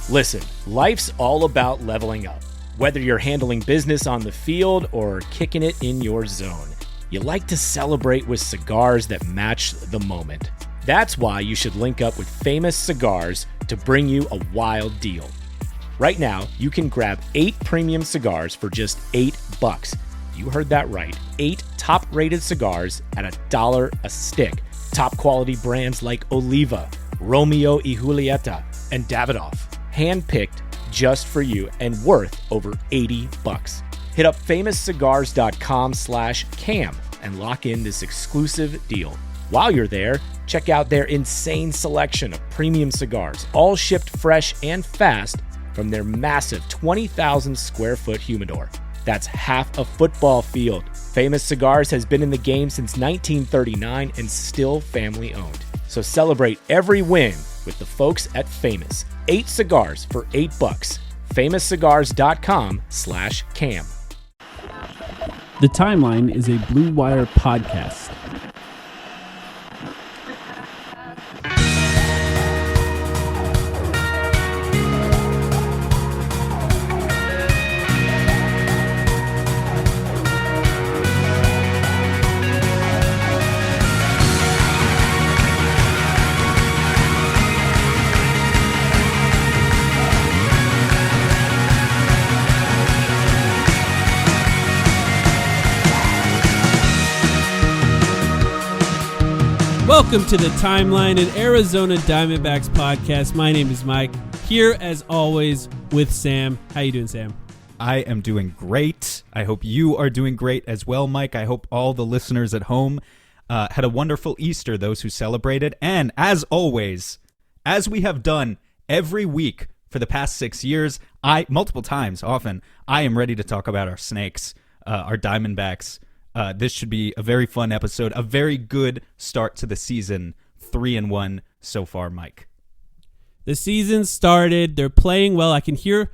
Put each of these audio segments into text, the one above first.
Listen, life's all about leveling up. Whether you're handling business on the field or kicking it in your zone, you like to celebrate with cigars that match the moment. That's why you should link up with Famous Cigars to bring you a wild deal. Right now, you can grab 8 premium cigars for just $8. You heard that right. 8 top-rated cigars at $1 a stick. Top quality brands like Oliva, Romeo y Julieta, and Davidoff. Hand-picked just for you and worth over $80. Hit up famouscigars.com/cam and lock in this exclusive deal. While you're there, check out their insane selection of premium cigars, all shipped fresh and fast from their massive 20,000 square foot humidor. That's half a football field. Famous Cigars has been in the game since 1939 and still family owned. So celebrate every win with the folks at Famous. 8 cigars for $8. famouscigars.com/cam. The Timeline is a Blue Wire podcast. Welcome to the Timeline, an Arizona Diamondbacks podcast. My name is Mike, here as always with Sam. How you doing, Sam? I am doing great. I hope you are doing great as well, Mike. I hope all the listeners at home had a wonderful Easter, those who celebrated. And as always, as we have done every week for the past 6 years, multiple times, often, I am ready to talk about our Snakes, our Diamondbacks. This should be a very fun episode, a very good start to the season. 3-1 so far, Mike. The season started. They're playing well. I can hear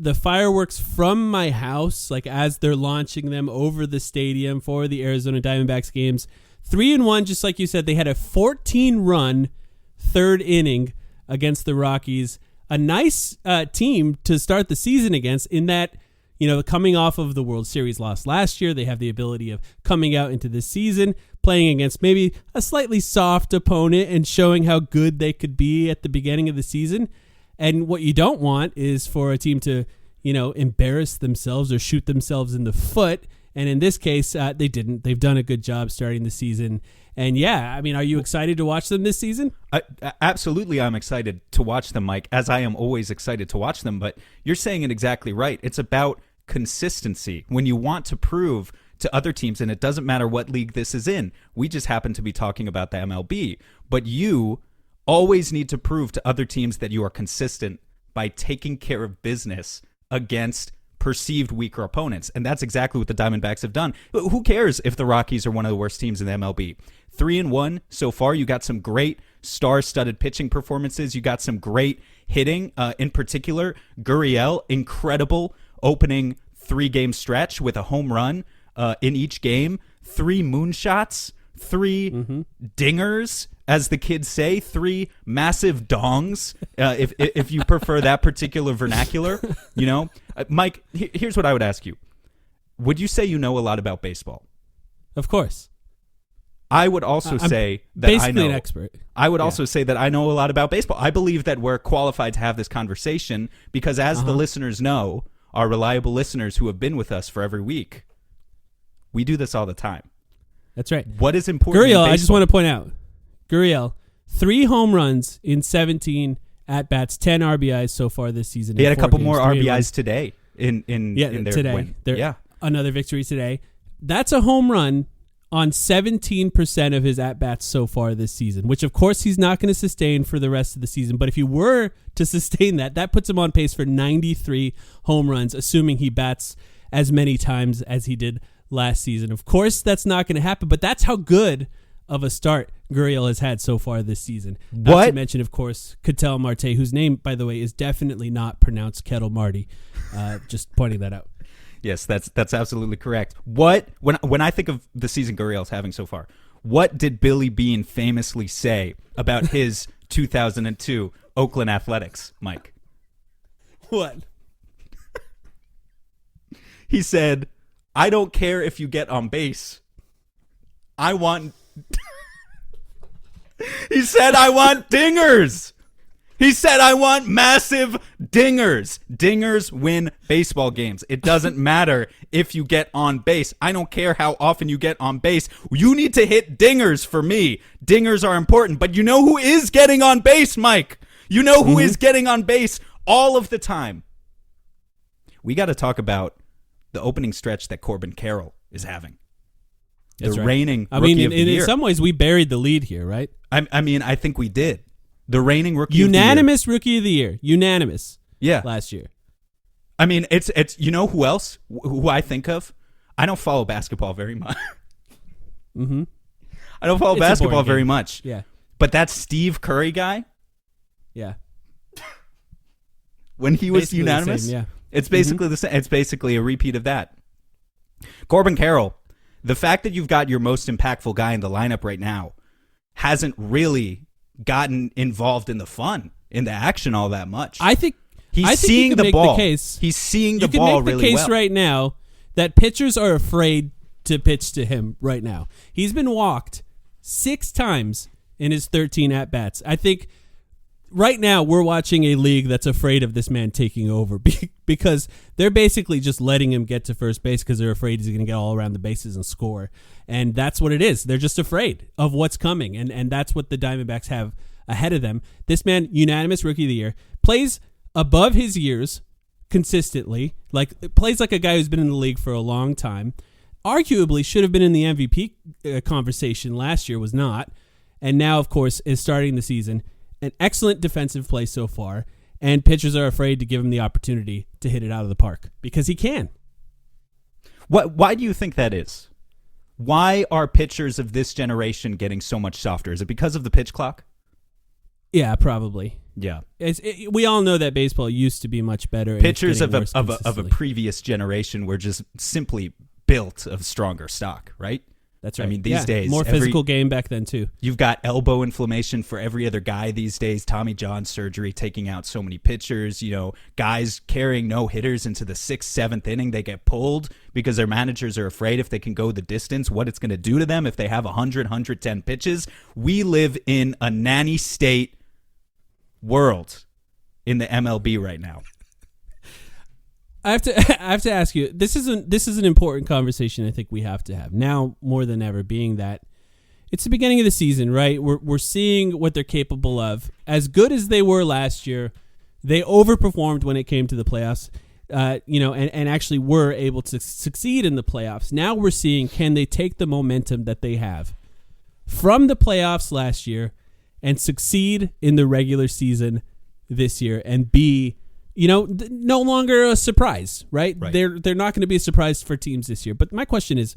the fireworks from my house, like as they're launching them over the stadium for the Arizona Diamondbacks games. 3-1, just like you said, they had a 14-run third inning against the Rockies. A nice team to start the season against in that, you know, coming off of the World Series loss last year, they have the ability of coming out into this season, playing against maybe a slightly soft opponent and showing how good they could be at the beginning of the season. And what you don't want is for a team to, you know, embarrass themselves or shoot themselves in the foot. And in this case, they didn't. They've done a good job starting the season. And yeah, I mean, are you excited to watch them this season? Absolutely, I'm excited to watch them, Mike, as I am always excited to watch them. But you're saying it exactly right. It's about consistency. When you want to prove to other teams, and it doesn't matter what league this is in, we just happen to be talking about the MLB, but you always need to prove to other teams that you are consistent by taking care of business against perceived weaker opponents. And that's exactly what the Diamondbacks have done. Who cares if the Rockies are one of the worst teams in the MLB? 3-1 so far. You got some great star-studded pitching performances. You got some great hitting. In particular, Gurriel, incredible opening 3-game stretch with a home run in each game. 3 moonshots, 3 dingers, as the kids say, 3 massive dongs, if you prefer that particular vernacular. You know, Mike, here's what I would ask you. Would you say you know a lot about baseball? Of course. I would also say that basically an expert. I would also say that I know a lot about baseball. I believe that we're qualified to have this conversation because, as the listeners know, our reliable listeners who have been with us for every week, we do this all the time. That's right. What is important in Gurriel, baseball? I just want to point out, Gurriel, 3 home runs in 17 at-bats, 10 RBIs so far this season. He had a couple more RBIs today in their today. win. Another victory today. That's a home run on 17% of his at-bats so far this season, which, of course, he's not going to sustain for the rest of the season. But if he were to sustain that, that puts him on pace for 93 home runs, assuming he bats as many times as he did last season. Of course, that's not going to happen, but that's how good of a start Gurriel has had so far this season. Not to mention, of course, Ketel Marte, whose name, by the way, is definitely not pronounced Kettle Marty. Just pointing that out. Yes, that's absolutely correct. When I think of the season Gurriel's having so far, what did Billy Beane famously say about his 2002 Oakland Athletics, Mike? What? He said, I don't care if you get on base. I want... He said, I want dingers. He said, I want massive dingers. Dingers win baseball games. It doesn't matter if you get on base. I don't care how often you get on base. You need to hit dingers for me. Dingers are important. But you know who is getting on base, Mike? You know who is getting on base all of the time? We got to talk about the opening stretch that Corbin Carroll is having. That's the right. reigning I mean, rookie of the year. in some ways, we buried the lead here, right? I mean, I think we did. The reigning rookie Unanimous of the year. rookie of the year. Unanimous. Yeah. Last year. I mean, it's you know who else? Who I think of? I don't follow basketball very much. Mm-hmm. I don't follow It's a basketball boring very game. much. Yeah. But that Steve Curry guy, Yeah. when he was Basically the unanimous, same, yeah. it's basically the same. It's basically a repeat of that. Corbin Carroll, the fact that you've got your most impactful guy in the lineup right now hasn't really gotten involved in the fun, in the action all that much. I think He's you seeing could the make ball. The case, He's seeing the you can ball make the really case well. right now that pitchers are afraid to pitch to him right now. He's been walked 6 times in his 13 at-bats. I think right now we're watching a league that's afraid of this man taking over because they're basically just letting him get to first base because they're afraid he's going to get all around the bases and score. And that's what it is. They're just afraid of what's coming, and that's what the Diamondbacks have ahead of them. This man, unanimous rookie of the year, plays above his years consistently, plays like a guy who's been in the league for a long time. Arguably should have been in the MVP conversation last year, was not. And now, of course, is starting the season. An excellent defensive play so far, and pitchers are afraid to give him the opportunity to hit it out of the park because he can. Why do you think that is? Why are pitchers of this generation getting so much softer? Is it because of the pitch clock? Yeah, probably. Yeah. We all know that baseball used to be much better. Pitchers and of it's a getting worse consistently. previous generation were just simply built of stronger stock, right? That's right. I mean, these days, more physical game back then too. You've got elbow inflammation for every other guy these days. Tommy John surgery taking out so many pitchers. You know, guys carrying no hitters into the 6th, 7th inning. They get pulled because their managers are afraid if they can go the distance, what it's going to do to them if they have 100, 110 pitches. We live in a nanny state world in the MLB right now. I have to ask you. This is an important conversation. I think we have to have now more than ever. Being that it's the beginning of the season, right? We're seeing what they're capable of. As good as they were last year, they overperformed when it came to the playoffs. And actually were able to succeed in the playoffs. Now we're seeing, can they take the momentum that they have from the playoffs last year and succeed in the regular season this year and be, no longer a surprise, right? They're not going to be a surprise for teams this year. But my question is,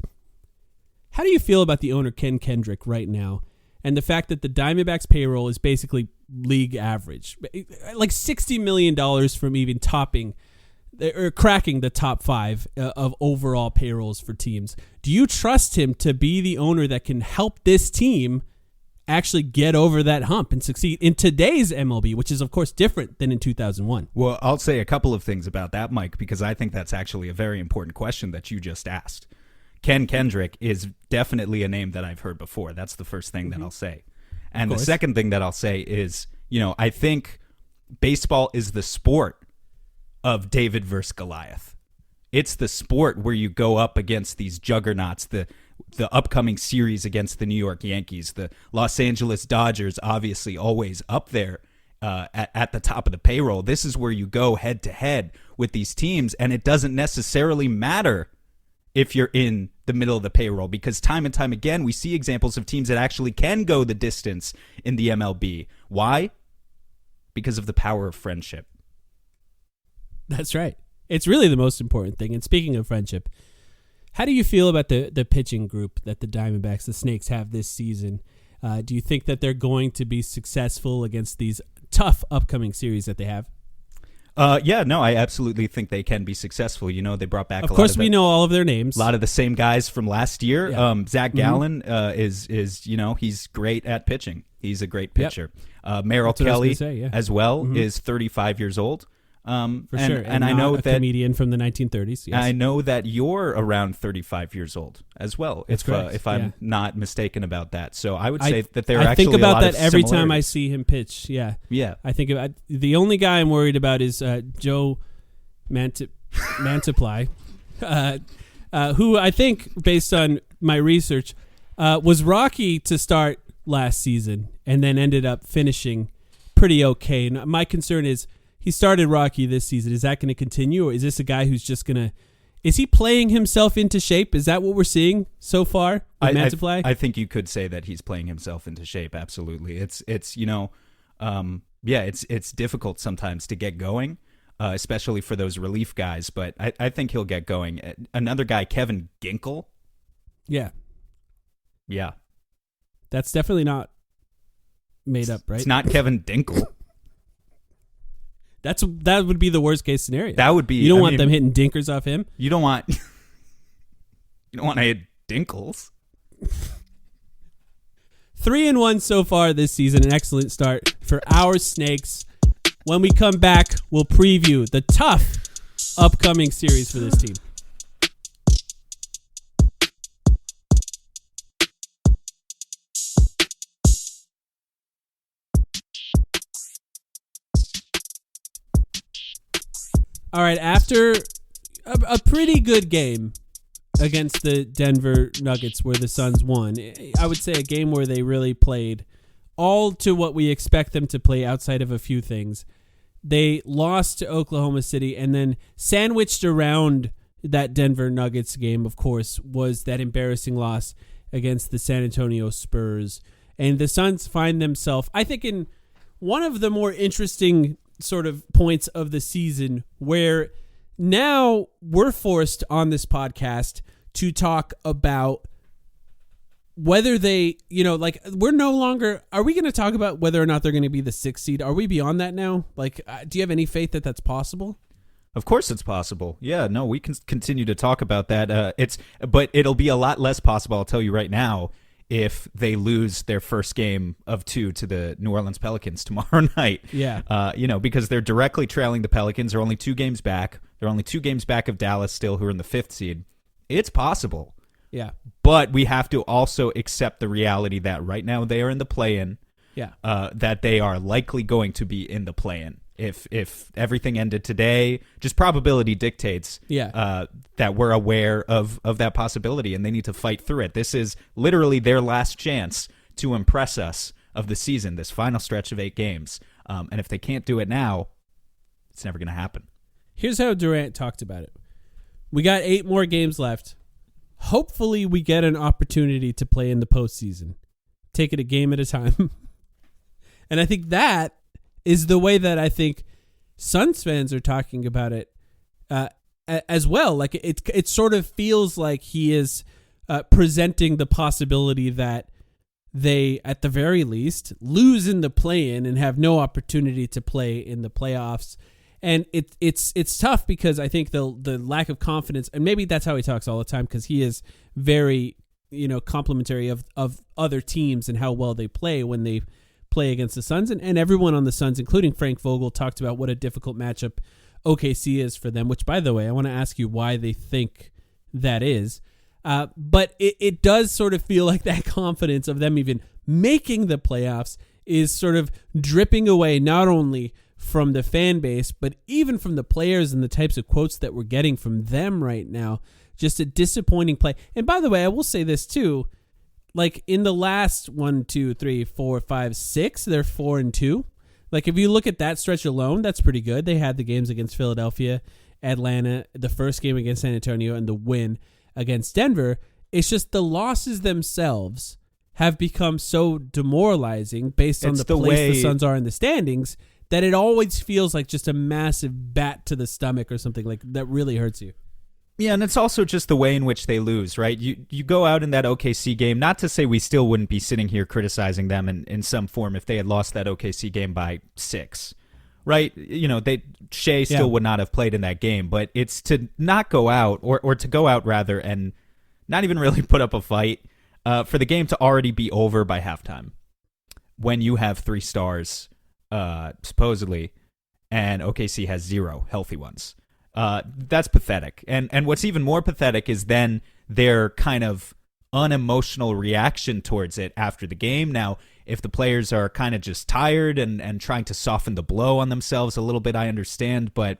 how do you feel about the owner, Ken Kendrick, right now, and the fact that the Diamondbacks payroll is basically league average, like $60 million from even topping or cracking the top 5 of overall payrolls for teams? Do you trust him to be the owner that can help this team actually get over that hump and succeed in today's MLB, which is, of course, different than in 2001? Well, I'll say a couple of things about that, Mike, because I think that's actually a very important question that you just asked. Ken Kendrick is definitely a name that I've heard before. That's the first thing that I'll say. And the second thing that I'll say is, I think baseball is the sport of David versus Goliath. It's the sport where you go up against these juggernauts, the upcoming series against the New York Yankees, the Los Angeles Dodgers, obviously always up there at the top of the payroll. This is where you go head to head with these teams, and it doesn't necessarily matter if you're in the middle of the payroll, because time and time again we see examples of teams that actually can go the distance in the MLB. Why? Because of the power of friendship. That's right. It's really the most important thing. And speaking of friendship, how do you feel about the pitching group that the Diamondbacks, the Snakes, have this season? Do you think that they're going to be successful against these tough upcoming series that they have? I absolutely think they can be successful. They brought back of course we know all of their names. A lot of the same guys from last year. Yeah. Zach Gallen is he's great at pitching. He's a great pitcher. Merrill Kelly as well is 35 years old. For and, sure. And I not know a that comedian from the 1930s. Yes. I know that you're around 35 years old as well. That's correct. If I'm Yeah. not mistaken about that. So I would say that there are I actually think about a lot that of every time I similarities. see him pitch. Yeah. Yeah. I think about the only guy I'm worried about is Joe Mantiply, who I think, based on my research, was rocky to start last season and then ended up finishing pretty okay. And my concern is he started rocky this season. Is that going to continue, or is this a guy who's just going to? Is he playing himself into shape? Is that what we're seeing so far with Mantiply? I think you could say that he's playing himself into shape. Absolutely. It's it's difficult sometimes to get going, especially for those relief guys. But I think he'll get going. Another guy, Kevin Ginkel. Yeah. Yeah. That's definitely not made up, right? It's not Kevin Dinkle. That would be the worst case scenario. That would be. You don't want them hitting dinkers off him. You don't want. You don't want to hit Dinkles. 3-1 so far this season. An excellent start for our Snakes. When we come back, we'll preview the tough upcoming series for this team. All right, after a pretty good game against the Denver Nuggets where the Suns won, I would say a game where they really played all to what we expect them to play outside of a few things. They lost to Oklahoma City, and then sandwiched around that Denver Nuggets game, of course, was that embarrassing loss against the San Antonio Spurs. And the Suns find themselves, I think, in one of the more interesting sort of points of the season where now we're forced on this podcast to talk about whether they, we're no longer, are we going to talk about whether or not they're going to be the 6th seed? Are we beyond that now? Do you have any faith that that's possible? Of course it's possible. Yeah, no, we can continue to talk about that. But it'll be a lot less possible, I'll tell you right now, if they lose their first game of 2 to the New Orleans Pelicans tomorrow night. Yeah. Because they're directly trailing the Pelicans. They're only 2 games back. They're only 2 games back of Dallas still, who are in the 5th seed. It's possible. Yeah. But we have to also accept the reality that right now they are in the play-in. Yeah. That they are likely going to be in the play-in. If everything ended today, just probability dictates that we're aware of that possibility, and they need to fight through it. This is literally their last chance to impress us of the season, this final stretch of 8 games. And if they can't do it now, it's never going to happen. Here's how Durant talked about it. We got 8 more games left. Hopefully we get an opportunity to play in the postseason. Take it a game at a time. And I think that is the way that I think Suns fans are talking about it as well. Like it sort of feels like he is presenting the possibility that they, at the very least, lose in the play-in and have no opportunity to play in the playoffs. And it's tough because I think the lack of confidence, and maybe that's how he talks all the time, because he is very complimentary of other teams and how well they play when they play against the Suns, and everyone on the Suns, including Frank Vogel, talked about what a difficult matchup OKC is for them, which, by the way, I want to ask you why they think that is. But it does sort of feel like that confidence of them even making the playoffs is sort of dripping away, not only from the fan base, but even from the players and the types of quotes that we're getting from them right now. Just a disappointing play. And by the way, I will say this too, like in the last 1, 2, 3, 4, 5, 6, they're 4-2. Like if you look at that stretch alone, that's pretty good. They had the games against Philadelphia, Atlanta, the first game against San Antonio, and the win against Denver. It's just the losses themselves have become so demoralizing based on the place the Suns are in the standings that it always feels like just a massive bat to the stomach or something like that really hurts you. Yeah, and it's also just the way in which they lose, right? You go out in that OKC game, not to say we still wouldn't be sitting here criticizing them in some form if they had lost that OKC game by 6, right? Shea still would not have played in that game, but it's to not go out, or to go out rather, and not even really put up a fight, for the game to already be over by halftime when you have 3 stars, supposedly, and OKC has 0 healthy ones. That's pathetic. And what's even more pathetic is then their kind of unemotional reaction towards it after the game. Now, if the players are kind of just tired and trying to soften the blow on themselves a little bit, I understand. But,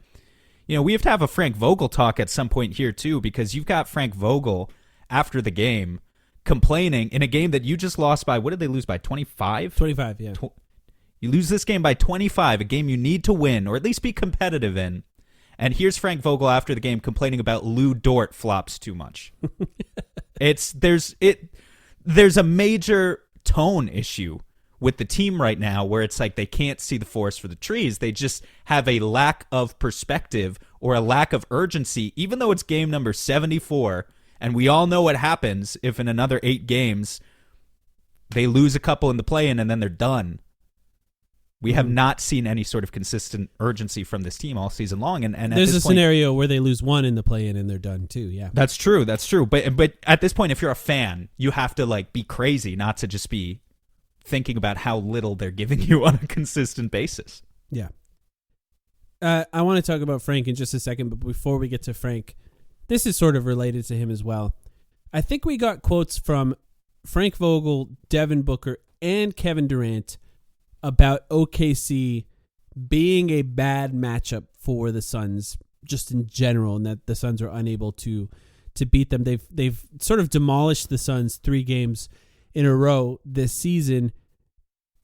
we have to have a Frank Vogel talk at some point here, too, because you've got Frank Vogel after the game complaining in a game that you just lost by, what did they lose by, 25? 25, yeah. You lose this game by 25, a game you need to win or at least be competitive in. And here's Frank Vogel after the game complaining about Lou Dort flops too much. There's a major tone issue with the team right now where it's like they can't see the forest for the trees. They just have a lack of perspective or a lack of urgency, even though it's game number 74. And we all know what happens if in another 8 games they lose a couple in the play-in and then they're done. We have not seen any sort of consistent urgency from this team all season long. And there's a scenario where they lose 1 in the play-in and they're done too. Yeah, that's true. But at this point, if you're a fan, you have to be crazy not to just be thinking about how little they're giving you on a consistent basis. Yeah. I want to talk about Frank in just a second, but before we get to Frank, this is sort of related to him as well. I think we got quotes from Frank Vogel, Devin Booker, and Kevin Durant about OKC being a bad matchup for the Suns just in general, and that the Suns are unable to beat them. They've sort of demolished the Suns 3 games in a row this season.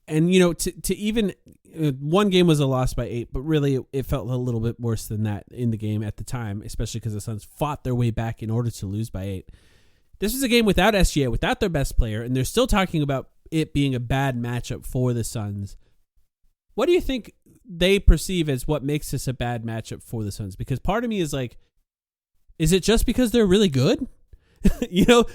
And, to even 1 game was a loss by 8, but really it felt a little bit worse than that in the game at the time, especially because the Suns fought their way back in order to lose by 8. This was a game without SGA, without their best player, and they're still talking about it being a bad matchup for the Suns. What do you think they perceive as what makes this a bad matchup for the Suns? Because part of me is like, is it just because they're really good?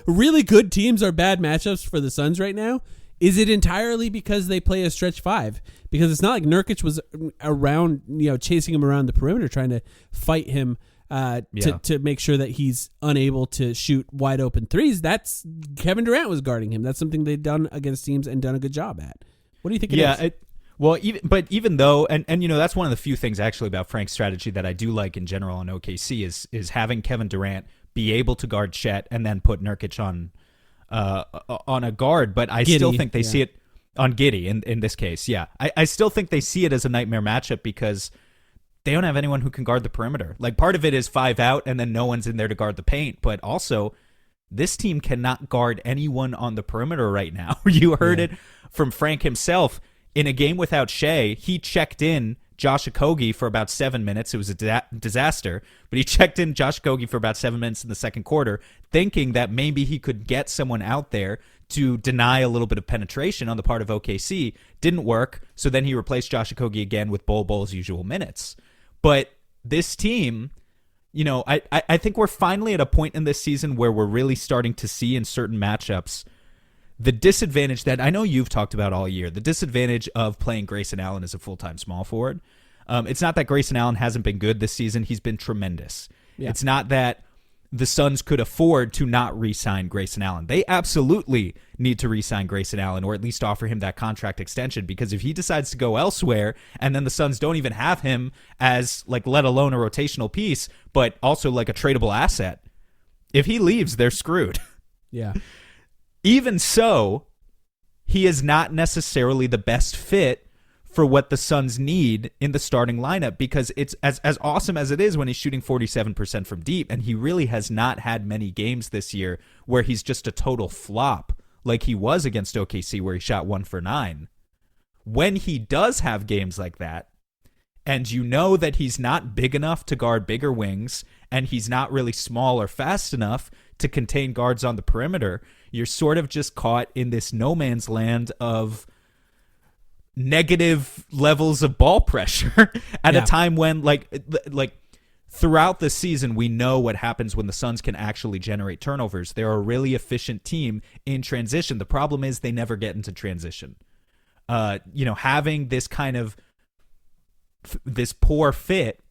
Really good teams are bad matchups for the Suns right now. Is it entirely because they play a stretch 5? Because it's not like Nurkic was around, chasing him around the perimeter, trying to fight him to make sure that he's unable to shoot wide open threes. That's Kevin Durant was guarding him. That's something they've done against teams and done a good job at. What do you think it is? Even though, and that's one of the few things actually about Frank's strategy that I do like in general on OKC is having Kevin Durant be able to guard Chet and then put Nurkic on a guard. But I still think they see it on Giddey in this case. Yeah, I still think they see it as a nightmare matchup because they don't have anyone who can guard the perimeter. Part of it is 5 out and then no one's in there to guard the paint. But also, this team cannot guard anyone on the perimeter right now. You heard it from Frank himself. In a game without Shea, he checked in Josh Okogie for about 7 minutes. It was a disaster, but he checked in Josh Okogie for about 7 minutes in the second quarter, thinking that maybe he could get someone out there to deny a little bit of penetration on the part of OKC. Didn't work, so then he replaced Josh Okogie again with Bol's usual minutes. But this team, I think we're finally at a point in this season where we're really starting to see in certain matchups the disadvantage that I know you've talked about all year, the disadvantage of playing Grayson Allen as a full-time small forward. It's not that Grayson Allen hasn't been good this season. He's been tremendous. Yeah. It's not that the Suns could afford to not re-sign Grayson Allen. They absolutely need to re-sign Grayson Allen or at least offer him that contract extension, because if he decides to go elsewhere and then the Suns don't even have him as, let alone a rotational piece, but also a tradable asset, if he leaves, they're screwed. Yeah. Even so, he is not necessarily the best fit for what the Suns need in the starting lineup, because it's as awesome as it is when he's shooting 47% from deep, and he really has not had many games this year where he's just a total flop like he was against OKC where he shot 1 for 9. When he does have games like that, and you know that he's not big enough to guard bigger wings, and he's not really small or fast enough to contain guards on the perimeter, you're sort of just caught in this no man's land of negative levels of ball pressure at a time when, throughout the season, we know what happens when the Suns can actually generate turnovers. They're a really efficient team in transition. The problem is they never get into transition. Having this kind of this poor fit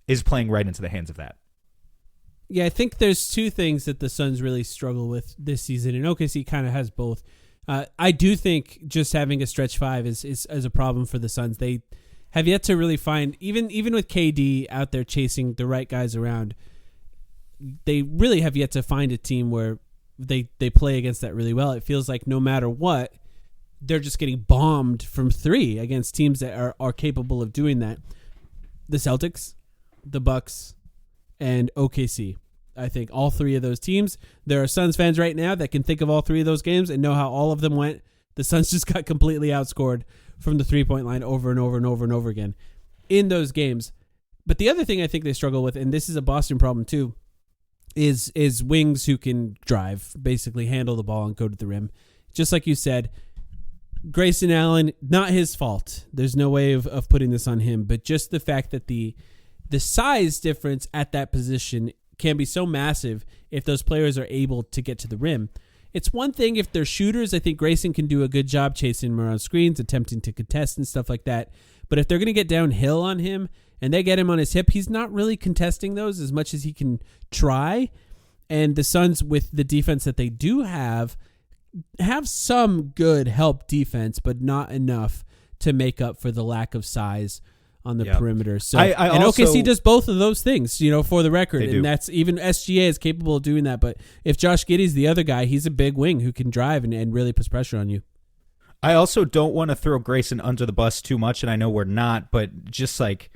is playing right into the hands of that. Yeah, I think there's 2 things that the Suns really struggle with this season, and OKC kind of has both. I do think just having a stretch 5 is a problem for the Suns. They have yet to really find, even with KD out there chasing the right guys around, they really have yet to find a team where they play against that really well. It feels like no matter what, they're just getting bombed from three against teams that are capable of doing that. The Celtics, the Bucks, and OKC. I think all three of those teams, there are Suns fans right now that can think of all three of those games and know how all of them went. The Suns just got completely outscored from the three-point line over and over and over and over again in those games. But the other thing I think they struggle with, and this is a Boston problem too, is wings who can drive, basically handle the ball and go to the rim. Just like you said, Grayson Allen, not his fault. There's no way of putting this on him, but just the fact that the size difference at that position can be so massive if those players are able to get to the rim. It's one thing if they're shooters. I think Grayson can do a good job chasing him around screens, attempting to contest and stuff like that. But if they're going to get downhill on him and they get him on his hip, he's not really contesting those as much as he can try. And the Suns, with the defense that they do have some good help defense, but not enough to make up for the lack of size on the perimeter. So and also, OKC does both of those things, for the record. And that's even SGA is capable of doing that. But if Josh Giddey's the other guy, he's a big wing who can drive and really puts pressure on you. I also don't want to throw Grayson under the bus too much, and I know we're not, but just like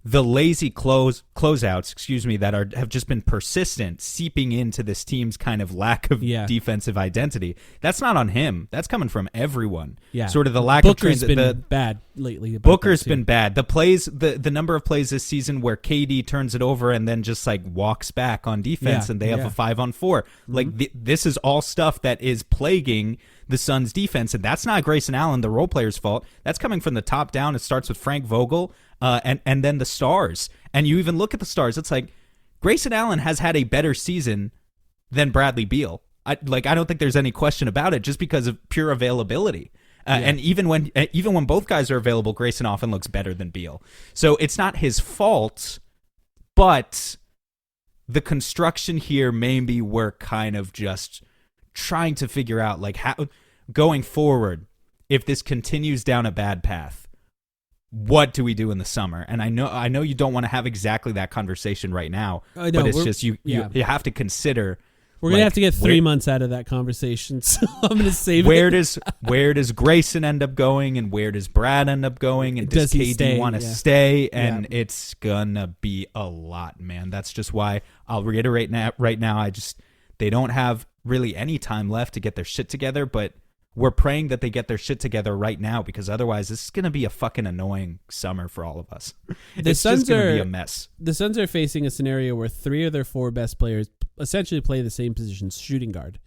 the lazy closeouts, that have just been persistent, seeping into this team's kind of lack of defensive identity. That's not on him. That's coming from everyone. Yeah, sort of the lack Booker's of been bad lately. Booker's been bad. The plays, the number of plays this season where KD turns it over and then just like walks back on defense, and they have a 5-on-4. Mm-hmm. Like this is all stuff that is plaguing the Suns' defense, and that's not Grayson Allen, the role player's fault. That's coming from the top down. It starts with Frank Vogel. And then the stars. And you even look at the stars, it's like Grayson Allen has had a better season than Bradley Beal. I don't think there's any question about it, just because of pure availability. And even when both guys are available, Grayson often looks better than Beal. So it's not his fault, but the construction here, maybe we're kind of just trying to figure out like how going forward, if this continues down a bad path, what do we do in the summer? And I know you don't want to have exactly that conversation right now, but it's just you have to consider. We're gonna have to get 3 months out of that conversation, so I'm gonna save it. Where does Grayson end up going, and where does Brad end up going, and does KD want to stay? And it's gonna be a lot, man. That's just why I'll reiterate right now. They don't have really any time left to get their shit together, but we're praying that they get their shit together right now, because otherwise this is going to be a fucking annoying summer for all of us. It's just going to be a mess. The Suns are facing a scenario where 3 of their 4 best players essentially play the same positions, shooting guard.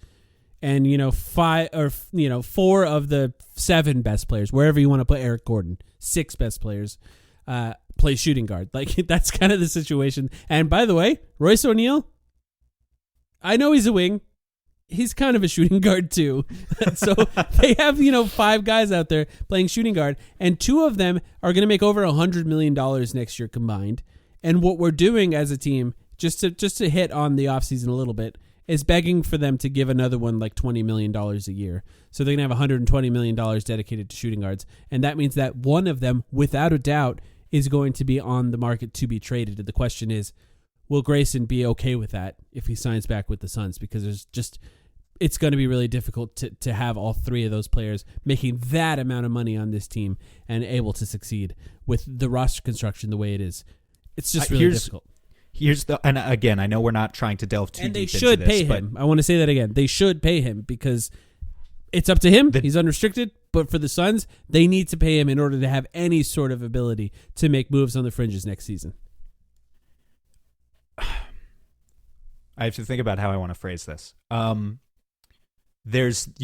And, 4 of the 7 best players, wherever you want to put Eric Gordon, 6 best players, play shooting guard. Like, that's kind of the situation. And by the way, Royce O'Neal, I know he's a wing. He's kind of a shooting guard too. So they have, 5 guys out there playing shooting guard, and 2 of them are going to make over $100 million next year combined. And what we're doing as a team, just to hit on the offseason a little bit, is begging for them to give another one like $20 million a year. So they're going to have $120 million dedicated to shooting guards. And that means that one of them, without a doubt, is going to be on the market to be traded. And the question is, will Grayson be okay with that if he signs back with the Suns? Because it's going to be really difficult to have all 3 of those players making that amount of money on this team and able to succeed with the roster construction the way it is. It's just really difficult. And again, I know we're not trying to delve too deep into this. And they should pay him. I want to say that again. They should pay him because it's up to him. He's unrestricted. But for the Suns, they need to pay him in order to have any sort of ability to make moves on the fringes next season. I have to think about how I want to phrase this. You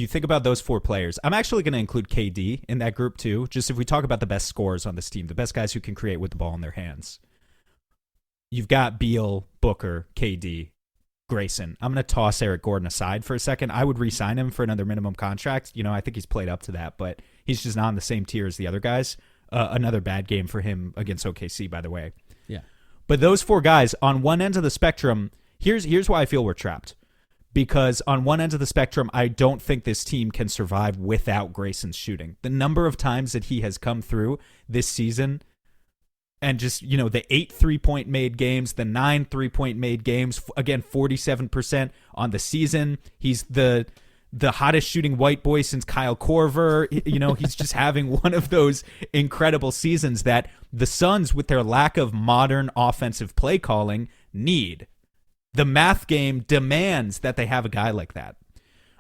think about those 4 players. I'm actually going to include KD in that group too. Just if we talk about the best scorers on this team, the best guys who can create with the ball in their hands. You've got Beal, Booker, KD, Grayson. I'm going to toss Eric Gordon aside for a second. I would re-sign him for another minimum contract. I think he's played up to that, but he's just not on the same tier as the other guys. Another bad game for him against OKC, by the way. Yeah. But those 4 guys on one end of the spectrum, here's why I feel we're trapped. Because on one end of the spectrum, I don't think this team can survive without Grayson's shooting. The number of times that he has come through this season and just, the 8 3-point made games, the 9 3-point made games, again, 47% on the season. He's the hottest shooting white boy since Kyle Korver. He's just having one of those incredible seasons that the Suns, with their lack of modern offensive play calling, need. The math game demands that they have a guy like that.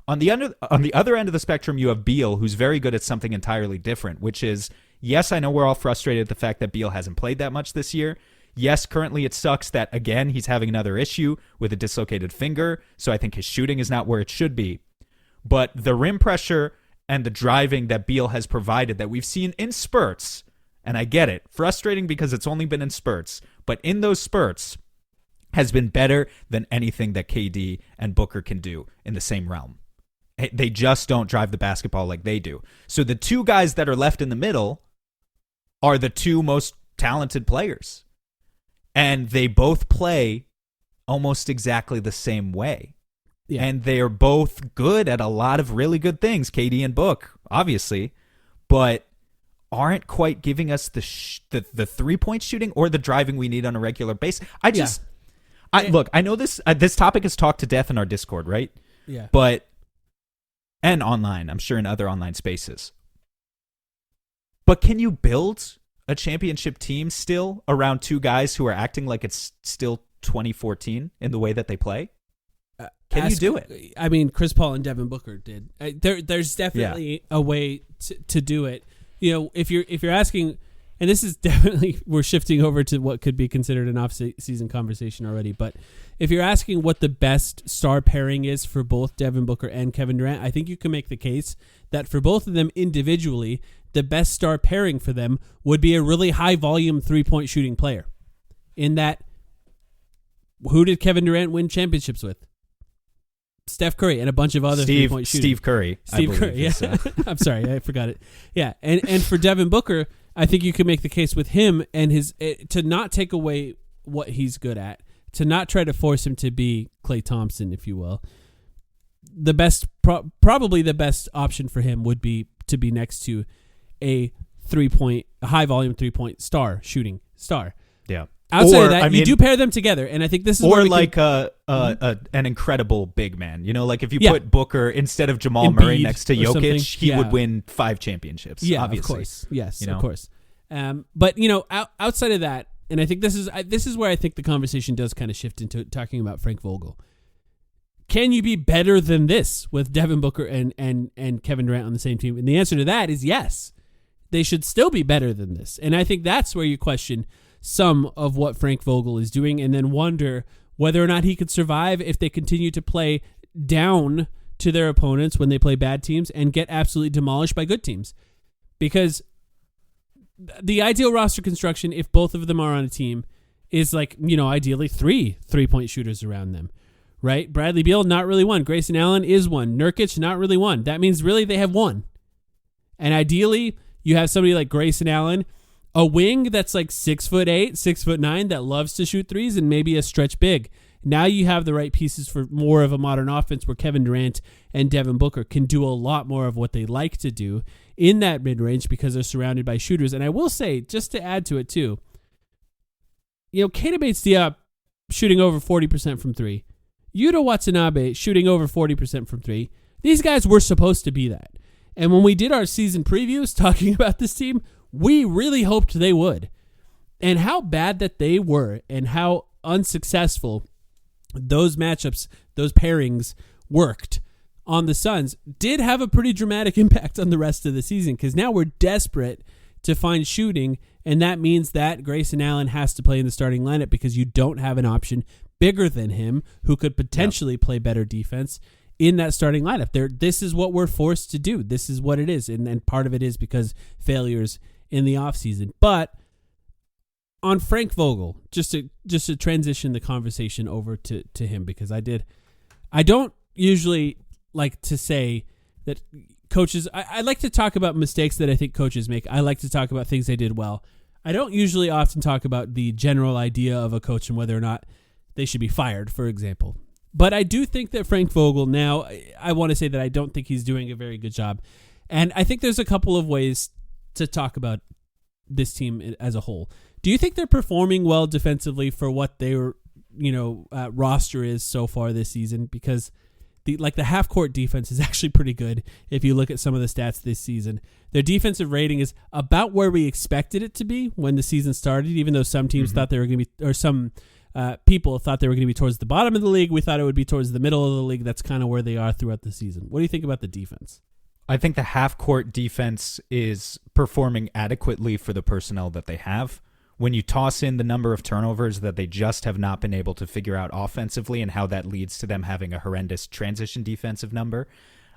On the other end of the spectrum, you have Beal, who's very good at something entirely different, which is, yes, I know we're all frustrated at the fact that Beal hasn't played that much this year. Yes, currently it sucks that, again, he's having another issue with a dislocated finger, so I think his shooting is not where it should be. But the rim pressure and the driving that Beal has provided that we've seen in spurts, and I get it, frustrating because it's only been in spurts, but in those spurts has been better than anything that KD and Booker can do in the same realm. They just don't drive the basketball like they do. So the two guys that are left in the middle are the two most talented players. And they both play almost exactly the same way. Yeah. And they are both good at a lot of really good things, KD and Book, obviously, but aren't quite giving us the 3-point shooting or the driving we need on a regular basis. Look, I know this topic is talked to death in our Discord, right? Yeah. And online, I'm sure in other online spaces. But can you build a championship team still around two guys who are acting like it's still 2014 in the way that they play? Can you do it? I mean, Chris Paul and Devin Booker did. There's definitely a way to do it. If you're asking, and this is definitely, we're shifting over to what could be considered an off-season conversation already, but if you're asking what the best star pairing is for both Devin Booker and Kevin Durant, I think you can make the case that for both of them individually, the best star pairing for them would be a really high-volume 3-point shooting player. In that, who did Kevin Durant win championships with? Steph Curry and a bunch of other 3-point shooting. Steve Curry. Yeah. I'm sorry, I forgot it. Yeah, and for Devin Booker, I think you can make the case with him and his to not take away what he's good at, to not try to force him to be Klay Thompson, if you will. The best, probably the best option for him would be to be next to a high volume 3-point shooting star. Yeah. Outside of that, you do pair them together, and I think this is an incredible big man. Like if you put Booker instead of Jamal Embiid Murray next to Jokic, he Yeah. would win 5 championships. Yeah, obviously. Of course. Yes, of course. But outside of that, and I think this is where I think the conversation does kind of shift into talking about Frank Vogel. Can you be better than this with Devin Booker and Kevin Durant on the same team? And the answer to that is yes. They should still be better than this. And I think that's where you question some of what Frank Vogel is doing and then wonder whether or not he could survive if they continue to play down to their opponents when they play bad teams and get absolutely demolished by good teams. Because the ideal roster construction, if both of them are on a team, is ideally 3-point shooters around them, right? Bradley Beal, not really one. Grayson Allen is one. Nurkic, not really one. That means really they have one. And ideally, you have somebody like Grayson Allen, a wing that's like 6'8", 6'9", that loves to shoot threes, and maybe a stretch big. Now you have the right pieces for more of a modern offense where Kevin Durant and Devin Booker can do a lot more of what they like to do in that mid-range because they're surrounded by shooters. And I will say, just to add to it too, Keita Bates-Diop shooting over 40% from three. Yuta Watanabe shooting over 40% from three. These guys were supposed to be that. And when we did our season previews talking about this team, we really hoped they would. And how bad that they were and how unsuccessful those matchups, those pairings worked on the Suns did have a pretty dramatic impact on the rest of the season because now we're desperate to find shooting, and that means that Grayson Allen has to play in the starting lineup because you don't have an option bigger than him who could potentially play better defense in that starting lineup. This is what we're forced to do. This is what it is, and part of it is because failures in the offseason. But on Frank Vogel, just to transition the conversation over to him, because I don't usually like to say that coaches, I like to talk about mistakes that I think coaches make. I like to talk about things they did well. I don't usually often talk about the general idea of a coach and whether or not they should be fired, for example. But I do think that Frank Vogel now, I want to say that I don't think he's doing a very good job. And I think there's a couple of ways to talk about this team as a whole. Do you think they're performing well defensively for what their roster is so far this season? Because the half court defense is actually pretty good if you look at some of the stats this season. Their defensive rating is about where we expected it to be when the season started, even though some teams thought they were going to be, or some people thought they were going to be towards the bottom of the league. We thought it would be towards the middle of the league. That's kind of where they are throughout the season. What do you think about the defense? I think the half-court defense is performing adequately for the personnel that they have. When you toss in the number of turnovers that they just have not been able to figure out offensively and how that leads to them having a horrendous transition defensive number,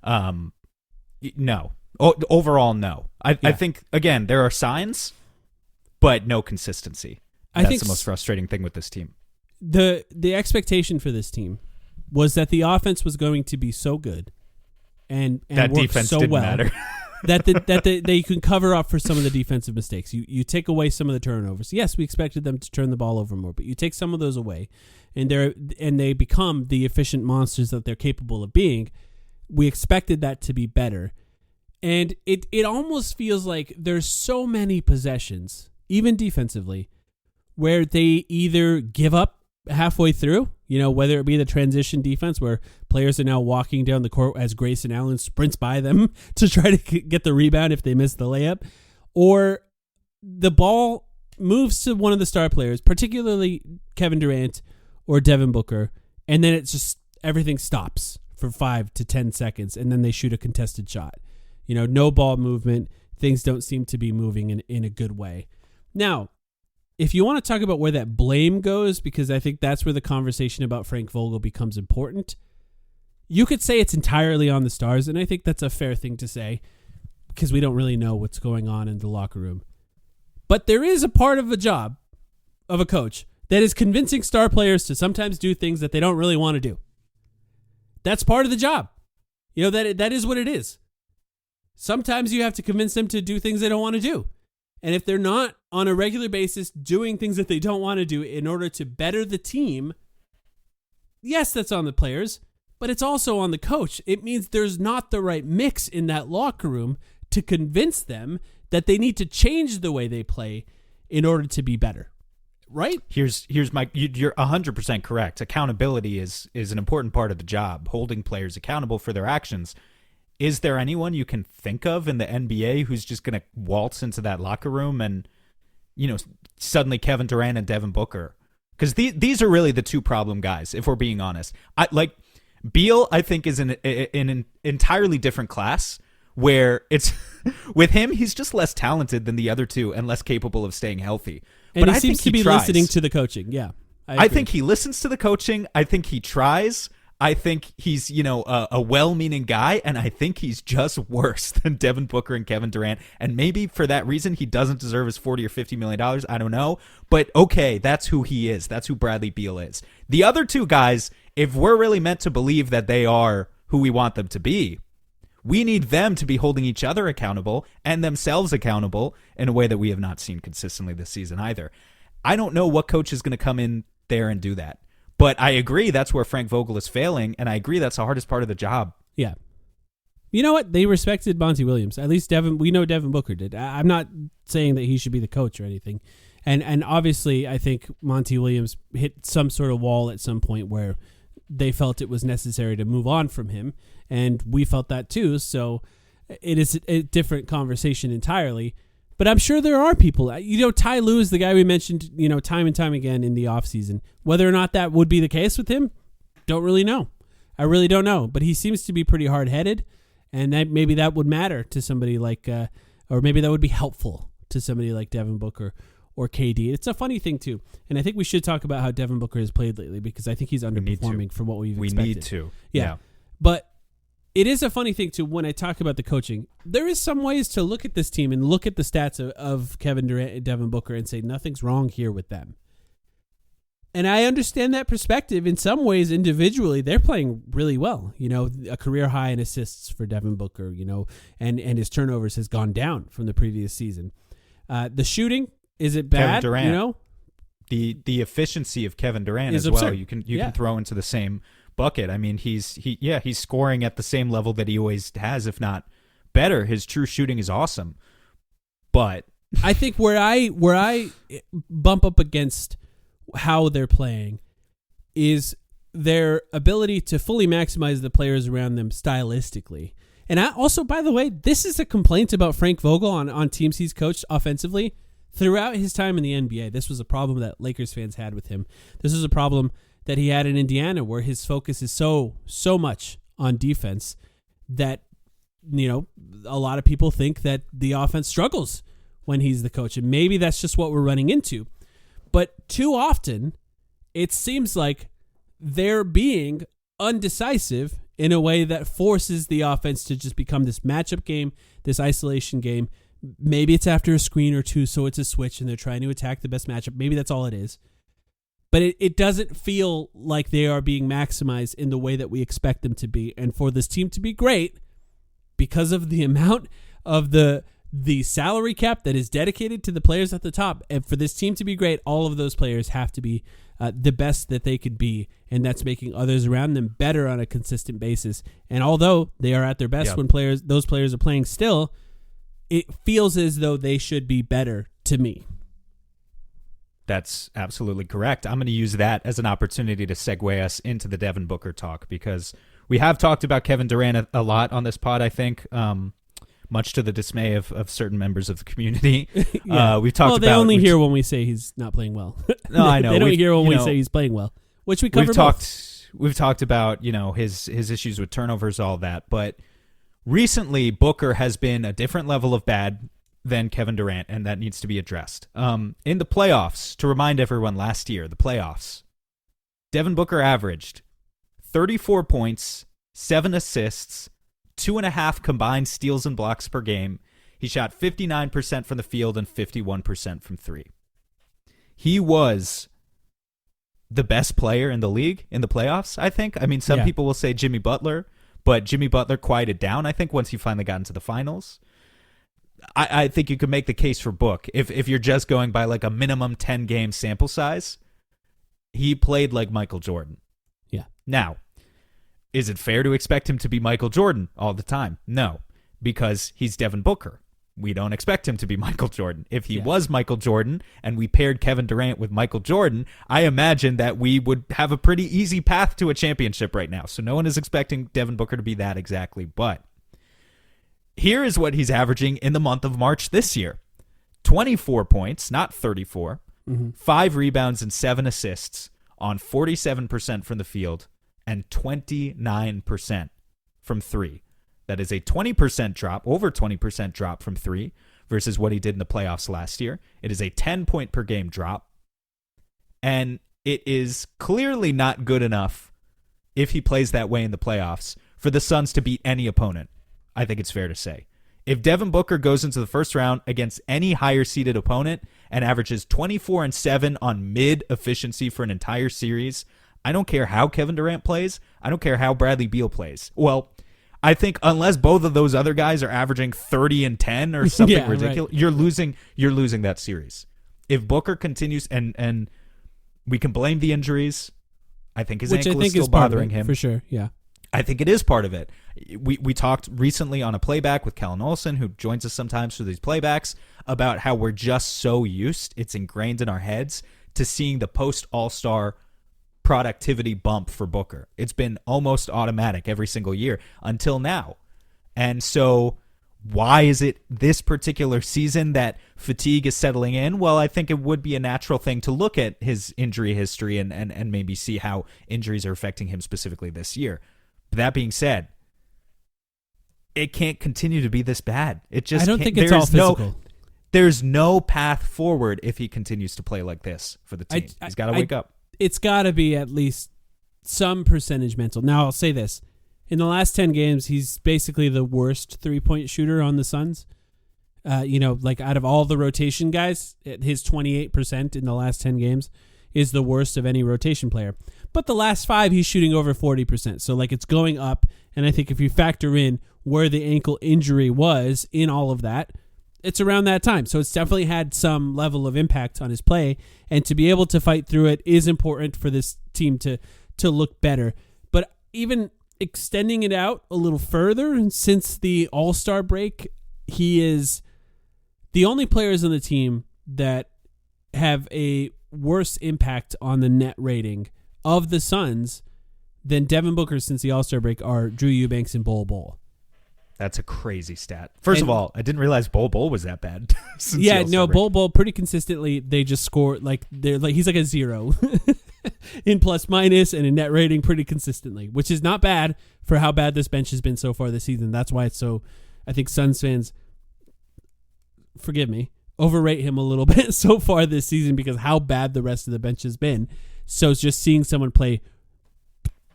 no. Overall, no. I think, again, there are signs, but no consistency. That's the most frustrating thing with this team. The expectation for this team was that the offense was going to be so good and that work defense so didn't well matter. that they can cover up for some of the defensive mistakes. You take away some of the turnovers. Yes, we expected them to turn the ball over more, but you take some of those away, and they become the efficient monsters that they're capable of being. We expected that to be better, and it almost feels like there's so many possessions, even defensively, where they either give up halfway through, whether it be the transition defense where players are now walking down the court as Grayson Allen sprints by them to try to get the rebound if they miss the layup, or the ball moves to one of the star players, particularly Kevin Durant or Devin Booker, and then it's just everything stops for 5 to 10 seconds, and then they shoot a contested shot. No ball movement. Things don't seem to be moving in a good way. Now, if you want to talk about where that blame goes, because I think that's where the conversation about Frank Vogel becomes important, you could say it's entirely on the stars, and I think that's a fair thing to say because we don't really know what's going on in the locker room. But there is a part of a job of a coach that is convincing star players to sometimes do things that they don't really want to do. That's part of the job. That is what it is. Sometimes you have to convince them to do things they don't want to do. And if they're not on a regular basis doing things that they don't want to do in order to better the team, yes, that's on the players, but it's also on the coach. It means there's not the right mix in that locker room to convince them that they need to change the way they play in order to be better. Right? Here's my. You're 100% correct. Accountability is an important part of the job. Holding players accountable for their actions. Is there anyone you can think of in the NBA who's just going to waltz into that locker room and, suddenly Kevin Durant and Devin Booker? Because these are really the two problem guys, if we're being honest. Beal, I think, is in an entirely different class where it's with him, he's just less talented than the other two and less capable of staying healthy. And but he seems to be listening to the coaching. Yeah, I think he listens to the coaching. I think he tries. I think he's, a well-meaning guy, and I think he's just worse than Devin Booker and Kevin Durant. And maybe for that reason, he doesn't deserve his $40 or $50 million. I don't know. But okay, that's who he is. That's who Bradley Beal is. The other two guys, if we're really meant to believe that they are who we want them to be, we need them to be holding each other accountable and themselves accountable in a way that we have not seen consistently this season either. I don't know what coach is going to come in there and do that. But I agree that's where Frank Vogel is failing, and I agree that's the hardest part of the job. Yeah. You know what? They respected Monty Williams. At least we know Devin Booker did. I'm not saying that he should be the coach or anything. And obviously, I think Monty Williams hit some sort of wall at some point where they felt it was necessary to move on from him, and we felt that too. So it is a different conversation entirely. But I'm sure there are people. Ty Lue is the guy we mentioned, time and time again in the offseason. Whether or not that would be the case with him, don't really know. I really don't know. But he seems to be pretty hard-headed, and maybe that would matter to somebody like, or maybe that would be helpful to somebody like Devin Booker or KD. It's a funny thing, too. And I think we should talk about how Devin Booker has played lately because I think he's underperforming from what we've expected. We need to. Yeah. But it is a funny thing, too, when I talk about the coaching. There is some ways to look at this team and look at the stats of Kevin Durant and Devin Booker and say nothing's wrong here with them. And I understand that perspective. In some ways, individually, they're playing really well. A career high in assists for Devin Booker, and his turnovers has gone down from the previous season. The shooting, is it bad? Kevin Durant, the efficiency of Kevin Durant is as absurd. Well. You can throw into the same bucket. I mean, he's scoring at the same level that he always has, if not better. His true shooting is awesome, but I think where I bump up against how they're playing is their ability to fully maximize the players around them stylistically. And I also, by the way, this is a complaint about Frank Vogel on teams he's coached offensively. Throughout his time in the NBA, this was a problem that Lakers fans had with him. This is a problem that he had in Indiana, where his focus is so much on defense that, a lot of people think that the offense struggles when he's the coach. And maybe that's just what we're running into. But too often, it seems like they're being undecisive in a way that forces the offense to just become this matchup game, this isolation game. Maybe it's after a screen or two, so it's a switch and they're trying to attack the best matchup. Maybe that's all it is. But it doesn't feel like they are being maximized in the way that we expect them to be. And for this team to be great, because of the amount of the salary cap that is dedicated to the players at the top, and for this team to be great, all of those players have to be the best that they could be, and that's making others around them better on a consistent basis. And although they are at their best when those players are playing still, it feels as though they should be better to me. That's absolutely correct. I'm going to use that as an opportunity to segue us into the Devin Booker talk, because we have talked about Kevin Durant a lot on this pod, I think, much to the dismay of certain members of the community. Yeah. We've talked they about... only hear when we say he's not playing well. No, I know. They don't hear when we say he's playing well, which we covered We've talked about, his issues with turnovers, all that, but recently Booker has been a different level of bad than Kevin Durant, and that needs to be addressed. In the playoffs, to remind everyone, last year, the playoffs, Devin Booker averaged 34 points, 7 assists, 2.5 combined steals and blocks per game. He shot 59% from the field and 51% from three. He was the best player in the league in the playoffs, I think. I mean, some people will say Jimmy Butler, but Jimmy Butler quieted down, I think, once he finally got into the finals. I think you could make the case for Book. If you're just going by like a minimum 10-game sample size, he played like Michael Jordan. Yeah. Now, is it fair to expect him to be Michael Jordan all the time? No, because he's Devin Booker. We don't expect him to be Michael Jordan. If he was Michael Jordan and we paired Kevin Durant with Michael Jordan, I imagine that we would have a pretty easy path to a championship right now. So no one is expecting Devin Booker to be that exactly. But here is what he's averaging in the month of March this year. 24 points, not 34, 5 rebounds and 7 assists on 47% from the field and 29% from three. That is a 20% drop, over 20% drop from three versus what he did in the playoffs last year. It is a 10-point per game drop. And it is clearly not good enough, if he plays that way in the playoffs, for the Suns to beat any opponent. I think it's fair to say. If Devin Booker goes into the first round against any higher-seeded opponent and averages 24 and 7 on mid-efficiency for an entire series, I don't care how Kevin Durant plays. I don't care how Bradley Beal plays. Well, I think unless both of those other guys are averaging 30 and 10 or something ridiculous, right, you're losing that series. If Booker continues, and we can blame the injuries, I think his ankle is still bothering him. For sure, yeah. I think it is part of it. We talked recently on a playback with Kellen Olson, who joins us sometimes for these playbacks, about how we're just so used, it's ingrained in our heads, to seeing the post-All-Star productivity bump for Booker. It's been almost automatic every single year until now. And so why is it this particular season that fatigue is settling in? Well, I think it would be a natural thing to look at his injury history and maybe see how injuries are affecting him specifically this year. But that being said, it can't continue to be this bad. It just I don't think it's all physical. There's no path forward if he continues to play like this for the team. He's got to wake up. It's got to be at least some percentage mental. Now, I'll say this. In the last 10 games, he's basically the worst three-point shooter on the Suns. Like out of all the rotation guys, his 28% in the last 10 games is the worst of any rotation player. But the last 5, he's shooting over 40%. So, it's going up. And I think if you factor in where the ankle injury was in all of that, it's around that time. So it's definitely had some level of impact on his play. And to be able to fight through it is important for this team to look better. But even extending it out a little further, since the All-Star break, he is the only players on the team that have a worse impact on the net rating of the Suns than Devin Booker since the All-Star break are Drew Eubanks and Bol Bol. That's a crazy stat. First of all, I didn't realize Bol Bol was that bad. Bol Bol pretty consistently, they just score he's like a 0 in plus minus and in net rating pretty consistently, which is not bad for how bad this bench has been so far this season. That's why it's so, I think Suns fans, forgive me, overrate him a little bit so far this season because how bad the rest of the bench has been. So it's just seeing someone play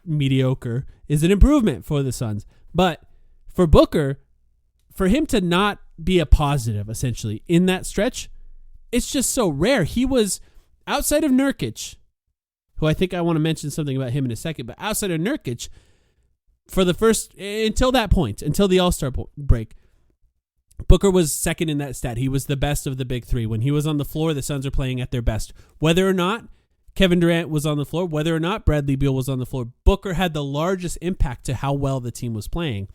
mediocre is an improvement for the Suns. But for Booker, for him to not be a positive, essentially, in that stretch, it's just so rare. He was, outside of Nurkic, who I think I want to mention something about him in a second, but outside of Nurkic, for the first, until that point, until the All-Star break, Booker was second in that stat. He was the best of the big three. When he was on the floor, the Suns are playing at their best. Whether or not Kevin Durant was on the floor, whether or not Bradley Beal was on the floor, Booker had the largest impact to how well the team was playing.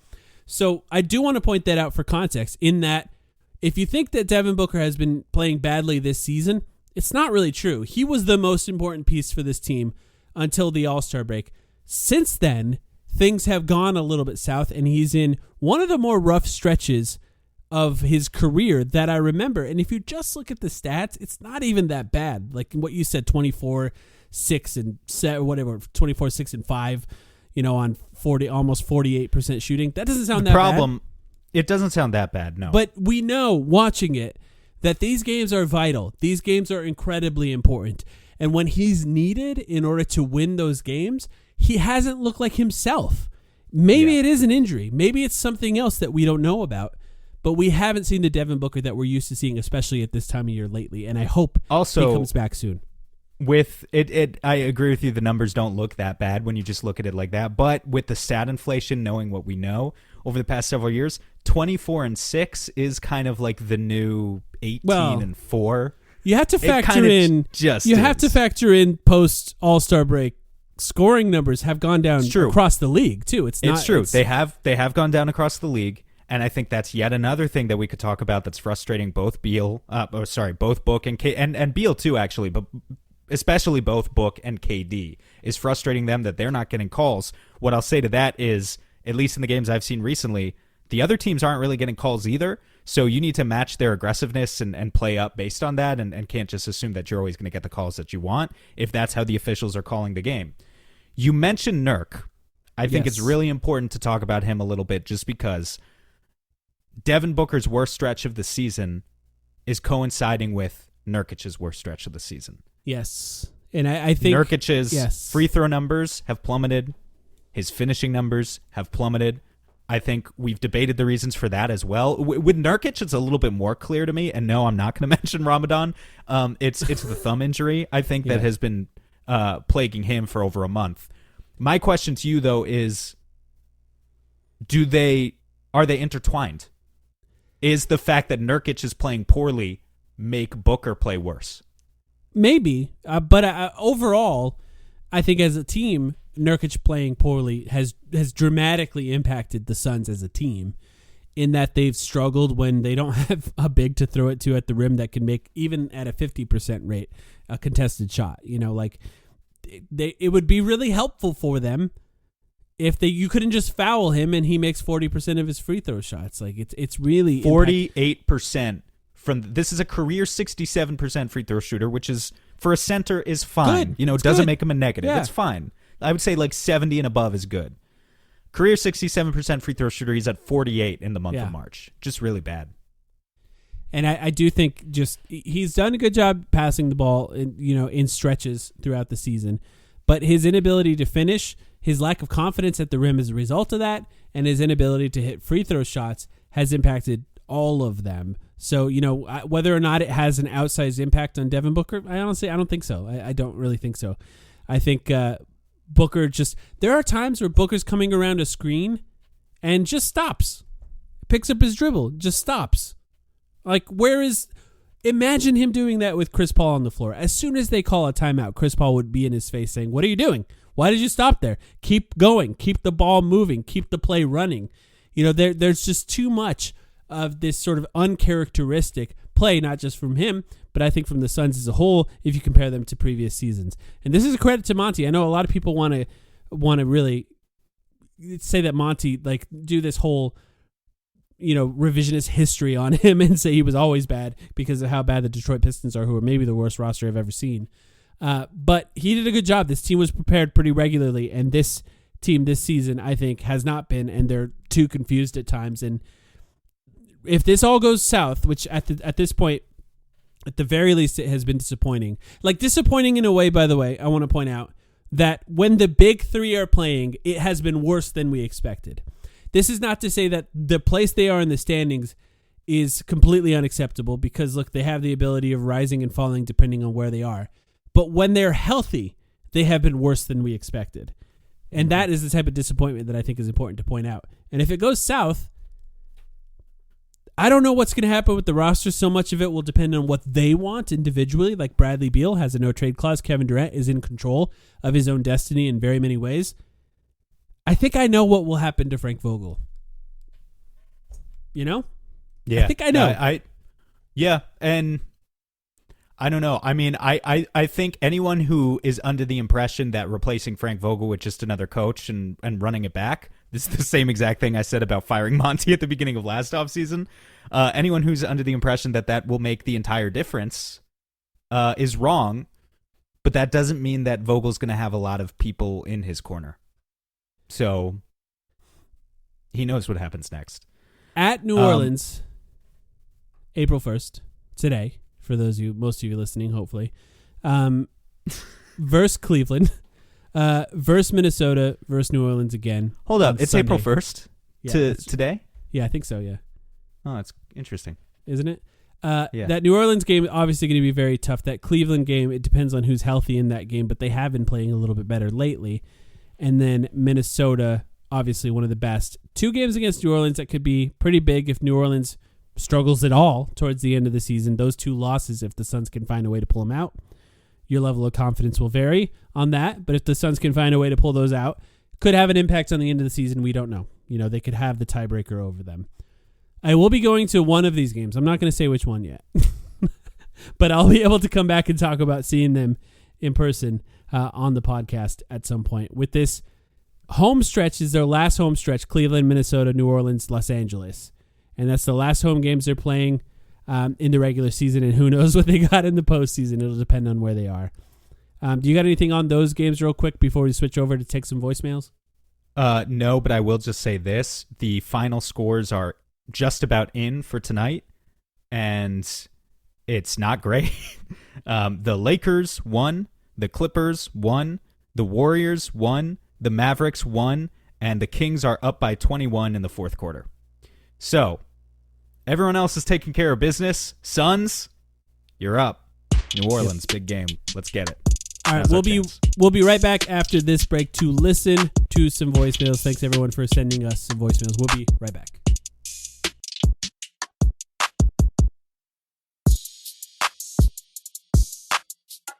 So I do want to point that out for context, in that if you think that Devin Booker has been playing badly this season, it's not really true. He was the most important piece for this team until the All-Star break. Since then, things have gone a little bit south, and he's in one of the more rough stretches of his career that I remember. And if you just look at the stats, it's not even that bad. Like what you said, 24, 6 and 7, whatever, 24, 6 and 5. On 40, almost 48% shooting. That doesn't sound that bad. It doesn't sound that bad, no. But we know, watching it, that these games are vital. These games are incredibly important. And when he's needed in order to win those games, he hasn't looked like himself. Maybe it is an injury. Maybe it's something else that we don't know about. But we haven't seen the Devin Booker that we're used to seeing, especially at this time of year lately. And I hope he comes back soon. With it, I agree with you. The numbers don't look that bad when you just look at it like that. But with the stat inflation, knowing what we know over the past several years, 24-6 is kind of like the new 18-4. You have to factor in. Have to factor in post All-Star break scoring numbers have gone down across the league too. It's true. They have gone down across the league. And I think that's yet another thing that we could talk about that's frustrating both Book and Beal too, actually, but especially both Book and KD, is frustrating them that they're not getting calls. What I'll say to that is, at least in the games I've seen recently, the other teams aren't really getting calls either. So you need to match their aggressiveness and play up based on that, and can't just assume that you're always going to get the calls that you want if that's how the officials are calling the game. You mentioned Nurk. I think it's really important to talk about him a little bit, just because Devin Booker's worst stretch of the season is coinciding with Nurkic's worst stretch of the season. Yes. And I think Nurkic's free throw numbers have plummeted. His finishing numbers have plummeted. I think we've debated the reasons for that as well. With Nurkic, it's a little bit more clear to me. And no, I'm not going to mention Ramadan. It's the thumb injury, I think, that has been plaguing him for over a month. My question to you, though, is are they intertwined? Is the fact that Nurkic is playing poorly make Booker play worse? Maybe, but overall, I think as a team, Nurkic playing poorly has dramatically impacted the Suns as a team, in that they've struggled when they don't have a big to throw it to at the rim that can make, even at a 50% rate, a contested shot. It would be really helpful for them if you couldn't just foul him and he makes 40% of his free throw shots. Like it's really 48%. This is a career 67% free throw shooter, which is, for a center, is fine. Good. Doesn't make him a negative. Yeah. It's fine. I would say like 70 and above is good. Career 67% free throw shooter. He's at 48 in the month of March. Just really bad. And I do think he's done a good job passing the ball in stretches throughout the season, but his inability to finish, his lack of confidence at the rim as a result of that, and his inability to hit free throw shots has impacted all of them. So, whether or not it has an outsized impact on Devin Booker, I don't think so. I don't really think so. I think Booker there are times where Booker's coming around a screen and just stops, picks up his dribble, just stops. Like, imagine him doing that with Chris Paul on the floor. As soon as they call a timeout, Chris Paul would be in his face saying, "What are you doing? Why did you stop there? Keep going. Keep the ball moving. Keep the play running." There's just too much of this sort of uncharacteristic play, not just from him, but I think from the Suns as a whole, if you compare them to previous seasons. And this is a credit to Monty. I know a lot of people want to really say that Monty like do this whole revisionist history on him and say he was always bad because of how bad the Detroit Pistons are, who are maybe the worst roster I've ever seen. But he did a good job. This team was prepared pretty regularly, and this team this season, I think, has not been, and they're too confused at times. And if this all goes south, which at this point, at the very least, it has been disappointing. Like, disappointing in a way, by the way, I want to point out that when the big three are playing, it has been worse than we expected. This is not to say that the place they are in the standings is completely unacceptable because, look, they have the ability of rising and falling depending on where they are. But when they're healthy, they have been worse than we expected. And that is the type of disappointment that I think is important to point out. And if it goes south, I don't know what's going to happen with the roster. So much of it will depend on what they want individually. Like Bradley Beal has a no-trade clause. Kevin Durant is in control of his own destiny in very many ways. I think I know what will happen to Frank Vogel. Yeah. I think I know. Yeah, and I don't know. I mean, I think anyone who is under the impression that replacing Frank Vogel with just another coach and running it back, this is the same exact thing I said about firing Monty at the beginning of last offseason. Anyone who's under the impression that will make the entire difference is wrong, but that doesn't mean that Vogel's going to have a lot of people in his corner. So he knows what happens next. At New Orleans, April 1st, today, for most of you listening, hopefully, versus Cleveland, versus Minnesota, versus New Orleans again. Hold up. It's Sunday. April 1st today? Yeah, I think so, yeah. Oh, that's interesting. Isn't it? Yeah. That New Orleans game obviously going to be very tough. That Cleveland game, it depends on who's healthy in that game, but they have been playing a little bit better lately. And then Minnesota, obviously one of the best. 2 games against New Orleans that could be pretty big if New Orleans struggles at all towards the end of the season. Those 2 losses, if the Suns can find a way to pull them out, your level of confidence will vary on that. But if the Suns can find a way to pull those out, could have an impact on the end of the season. We don't know. They could have the tiebreaker over them. I will be going to one of these games. I'm not going to say which one yet. But I'll be able to come back and talk about seeing them in person on the podcast at some point. With this home stretch is their last home stretch: Cleveland, Minnesota, New Orleans, Los Angeles. And that's the last home games they're playing in the regular season, and who knows what they got in the postseason. It'll depend on where they are. Do you got anything on those games real quick before we switch over to take some voicemails? No, but I will just say this. The final scores are just about in for tonight, and it's not great. The Lakers won, the Clippers won, the Warriors won, the Mavericks won, and the Kings are up by 21 in the fourth quarter. So, everyone else is taking care of business. Suns, you're up. New Orleans, big game. Let's get it. All right, we'll be right back after this break to listen to some voicemails. Thanks everyone for sending us some voicemails. We'll be right back.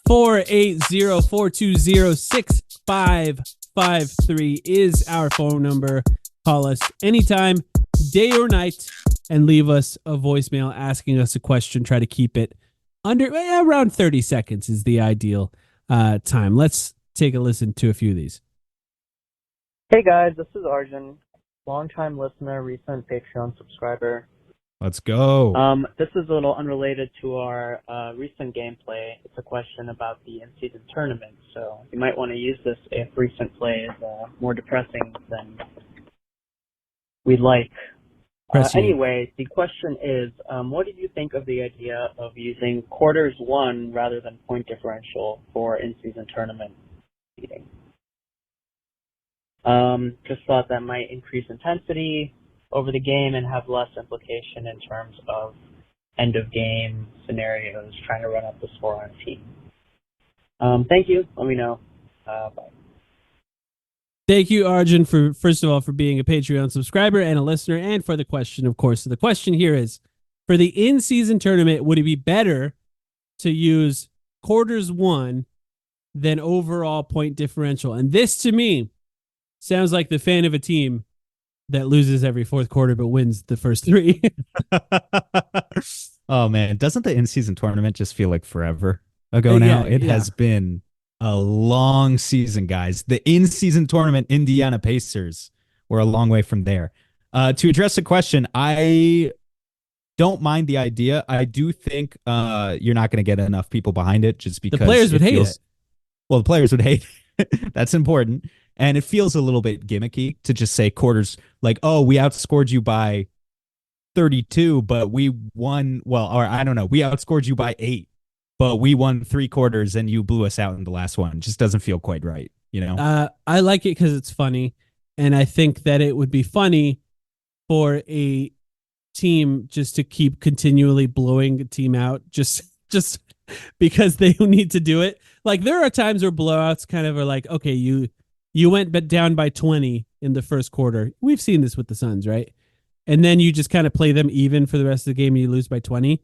Four 804206553 is our phone number. Call us anytime, day or night, and leave us a voicemail asking us a question. Try to keep it under around 30 seconds is the ideal time. Let's take a listen to a few of these. Hey guys, this is Arjun, longtime listener, recent Patreon subscriber. Let's go. This is a little unrelated to our recent gameplay. It's a question about the in-season tournament, so you might want to use this if recent play is more depressing than we'd like. Anyway, the question is, what did you think of the idea of using quarters won rather than point differential for in-season tournament seeding? Just thought that might increase intensity over the game and have less implication in terms of end-of-game scenarios, trying to run up the score on a team. Thank you. Let me know. Bye. Thank you, Arjun, for first of all, for being a Patreon subscriber and a listener, and for the question, of course. So the question here is, for the in-season tournament, would it be better to use quarters won than overall point differential? And this, to me, sounds like the fan of a team that loses every fourth quarter but wins the first three. Oh man, doesn't the in-season tournament just feel like forever ago now? It has been a long season, guys. The in-season tournament, Indiana Pacers, we're a long way from there. To address the question, I don't mind the idea. I do think you're not going to get enough people behind it just because The players would hate it. Well, the players would hate it. That's important. And it feels a little bit gimmicky to just say quarters like, oh, we outscored you by 32, but we won. Well, or I don't know. We outscored you by 8, but we won 3 quarters and you blew us out in the last one. It just doesn't feel quite right, you know? I like it because it's funny. And I think that it would be funny for a team just to keep continually blowing a team out just because they need to do it. Like there are times where blowouts kind of are like, okay, you went down by 20 in the first quarter. We've seen this with the Suns, right? And then you just kind of play them even for the rest of the game and you lose by 20.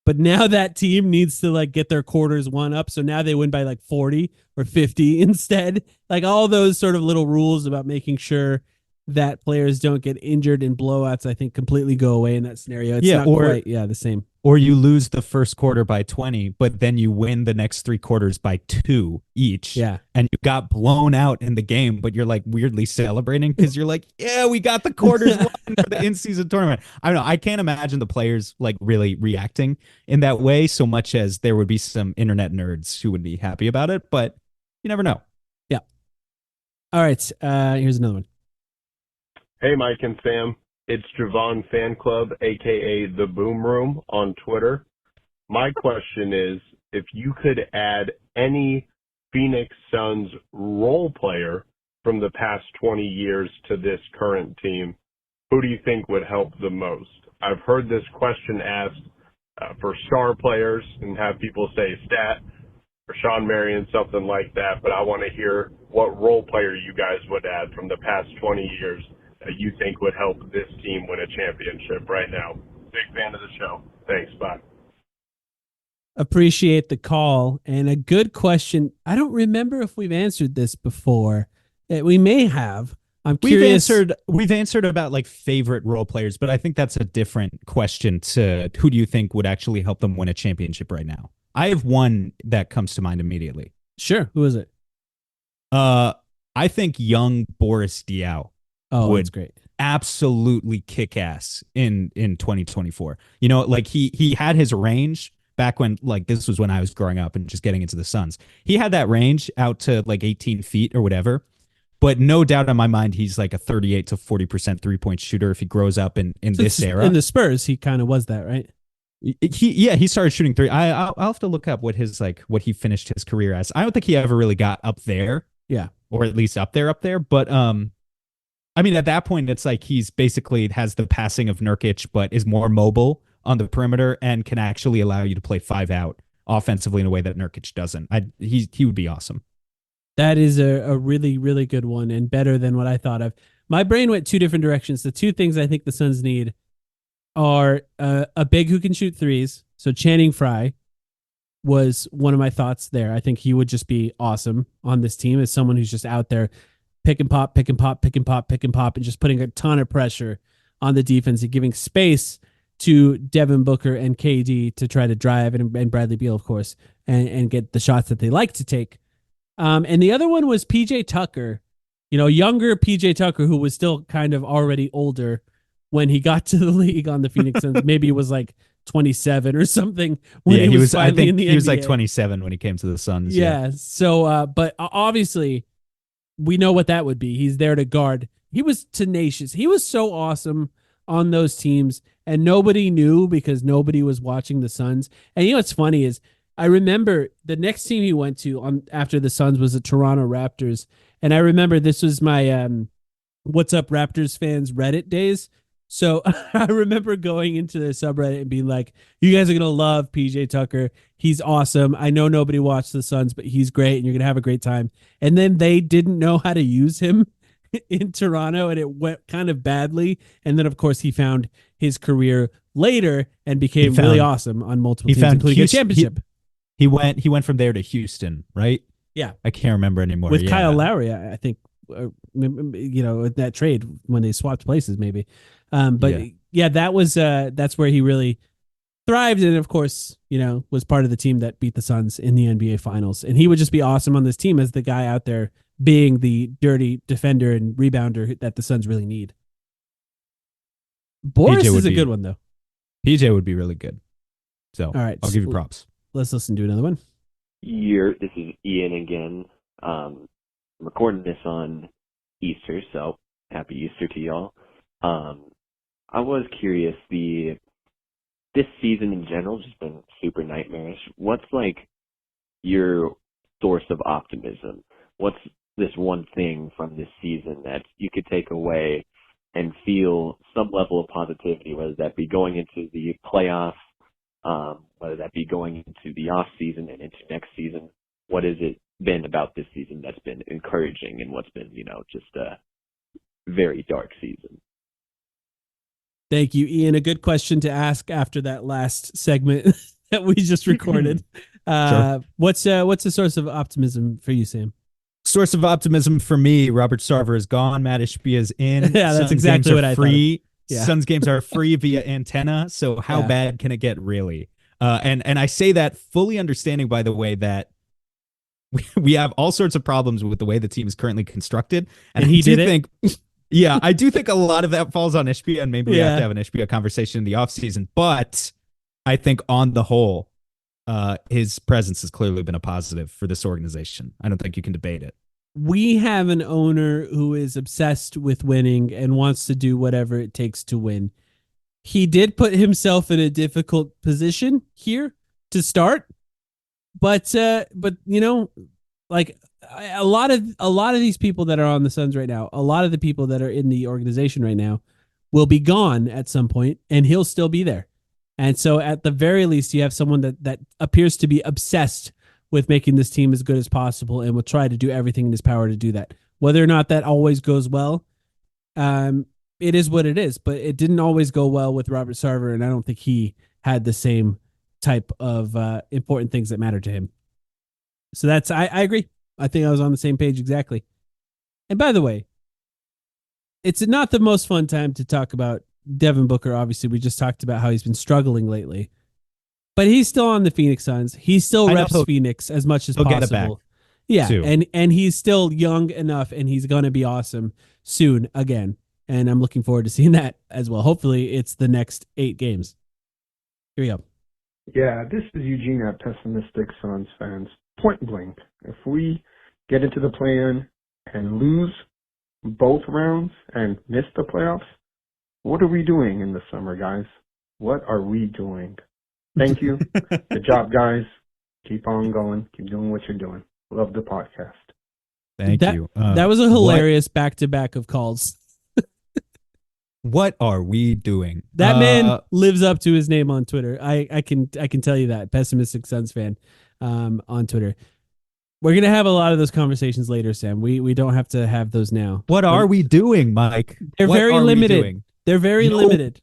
But now that team needs to like get their quarters one up. So now they win by like 40 or 50 instead. Like all those sort of little rules about making sure that players don't get injured in blowouts, I think completely go away in that scenario. It's not quite the same. Or you lose the first quarter by 20, but then you win the next 3 quarters by 2 each. Yeah. And you got blown out in the game, but you're like weirdly celebrating because you're like, yeah, we got the quarters won for the in-season tournament. I don't know. I can't imagine the players like really reacting in that way so much as there would be some internet nerds who would be happy about it, but you never know. Yeah. All right. Here's another one. Hey, Mike and Sam. It's Javon Fan Club, a.k.a. The Boom Room on Twitter. My question is, if you could add any Phoenix Suns role player from the past 20 years to this current team, who do you think would help the most? I've heard this question asked for star players and have people say Stat or Sean Marion, something like that, but I want to hear what role player you guys would add from the past 20 years that you think would help this team win a championship right now. Big fan of the show. Thanks. Bye. Appreciate the call and a good question. I don't remember if we've answered this before. We may have. I'm curious. We've answered about like favorite role players, but I think that's a different question to who do you think would actually help them win a championship right now? I have one that comes to mind immediately. Sure. Who is it? I think young Boris Diaw. Would that's great. Absolutely kick ass in 2024. You know, like he had his range back when like this was when I was growing up and just getting into the Suns. He had that range out to like 18 feet or whatever. But no doubt in my mind, he's like a 38 to 40% 3-point shooter if he grows up in this era. In the Spurs, he kind of was that, right? He started shooting 3. I'll have to look up what he finished his career as. I don't think he ever really got up there. Yeah. Or at least up there. But I mean, at that point, it's like he's basically has the passing of Nurkic, but is more mobile on the perimeter and can actually allow you to play 5 out offensively in a way that Nurkic doesn't. He would be awesome. That is a really, really good one and better than what I thought of. My brain went 2 different directions. The 2 things I think the Suns need are a big who can shoot threes. So Channing Frye was one of my thoughts there. I think he would just be awesome on this team as someone who's just out there pick and pop, and just putting a ton of pressure on the defense and giving space to Devin Booker and KD to try to drive and Bradley Beal, of course, and get the shots that they like to take. And the other one was PJ Tucker, younger PJ Tucker, who was still kind of already older when he got to the league on the Phoenix Suns. Maybe it was like 27 or something. When he was finally in the NBA. He was like 27 when he came to the Suns. Yeah. So, but obviously, we know what that would be. He's there to guard. He was tenacious. He was so awesome on those teams, and nobody knew because nobody was watching the Suns. And what's funny is I remember the next team he went to after the Suns was the Toronto Raptors, and I remember this was my What's Up Raptors fans Reddit days. So I remember going into the subreddit and being like, you guys are going to love PJ Tucker. He's awesome. I know nobody watched the Suns, but he's great and you're going to have a great time. And then they didn't know how to use him in Toronto and it went kind of badly. And then, of course, he found his career later and became really awesome on multiple teams, including a championship. He went from there to Houston, right? Yeah. I can't remember anymore. With Kyle Lowry, I think, that trade when they swapped places maybe. But that was that's where he really thrived and, of course, was part of the team that beat the Suns in the NBA Finals. And he would just be awesome on this team as the guy out there being the dirty defender and rebounder that the Suns really need. Boris is a good one, though. PJ would be really good. So all right, I'll give you props. Let's listen to another one. This is Ian again. I'm recording this on Easter, so happy Easter to y'all. I was curious, this season in general has just been super nightmarish. What's like your source of optimism? What's this one thing from this season that you could take away and feel some level of positivity, whether that be going into the playoffs, whether that be going into the off season and into next season? What has it been about this season that's been encouraging and what's been, just a very dark season? Thank you, Ian. A good question to ask after that last segment that we just recorded. Sure. What's a source of optimism for you, Sam? Source of optimism for me, Robert Sarver is gone. Matt Ishbia is in. Yeah, that's Suns exactly what I free. thought. Yeah. Suns games are free via antenna. So how bad can it get, really? And I say that fully understanding, by the way, that we have all sorts of problems with the way the team is currently constructed. And he did think, yeah, I do think a lot of that falls on Ishbia, and maybe we have to have an Ishbia conversation in the offseason. But I think on the whole, his presence has clearly been a positive for this organization. I don't think you can debate it. We have an owner who is obsessed with winning and wants to do whatever it takes to win. He did put himself in a difficult position here to start, but like a lot of these people that are on the Suns right now, a lot of the people that are in the organization right now will be gone at some point, and he'll still be there. And so at the very least, you have someone that appears to be obsessed with making this team as good as possible and will try to do everything in his power to do that. Whether or not that always goes well, it is what it is. But it didn't always go well with Robert Sarver, and I don't think he had the same type of important things that matter to him. So I agree. I think I was on the same page exactly. And by the way, it's not the most fun time to talk about Devin Booker. Obviously, we just talked about how he's been struggling lately. But he's still on the Phoenix Suns. He still reps Phoenix as much as possible. Get it back yeah, too. and he's still young enough, and he's going to be awesome soon again. And I'm looking forward to seeing that as well. Hopefully, it's the next 8 games. Here we go. Yeah, this is Eugene at Pessimistic Suns fans. Point blank, if we get into the play-in and lose both rounds and miss the playoffs, what are we doing in the summer, guys? What are we doing? Thank you. Good job, guys. Keep on going. Keep doing what you're doing. Love the podcast. Thank you. That was a hilarious back-to-back of calls. What are we doing? That man lives up to his name on Twitter. I can tell you that. Pessimistic Suns fan on Twitter. We're going to have a lot of those conversations later, Sam. We don't have to have those now. What are we doing, Mike? They're very limited. They're very limited.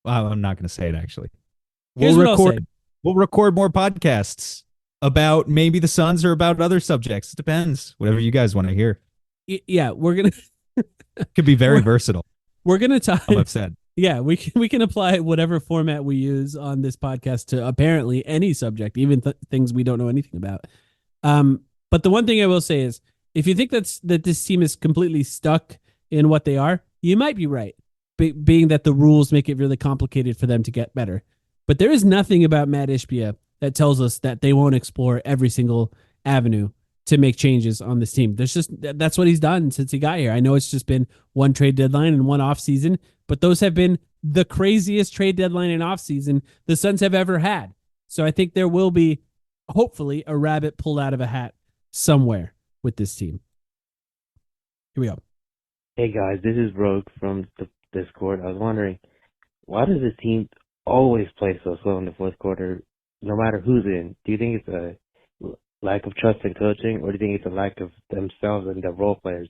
Well, I'm not going to say it, actually. Here's what I'll say. We'll record more podcasts about maybe the Suns or about other subjects. It depends. Whatever you guys want to hear. Yeah, we're going to... Could be very versatile. We're going to talk... I've said. Yeah, we can apply whatever format we use on this podcast to apparently any subject, even things we don't know anything about. But the one thing I will say is, if you think that this team is completely stuck in what they are, you might be right. Being that the rules make it really complicated for them to get better. But there is nothing about Matt Ishbia that tells us that they won't explore every single avenue to make changes on this team. That's what he's done since he got here. I know it's just been one trade deadline and one off season, but those have been the craziest trade deadline and off season the Suns have ever had. So I think there will be, hopefully, a rabbit pulled out of a hat somewhere with this team. Here we go. Hey guys, this is Rogue from the Discord. I was wondering, why does this team always play so slow in the fourth quarter, no matter who's in? Do you think it's a lack of trust in coaching, or do you think it's a lack of themselves and their role players?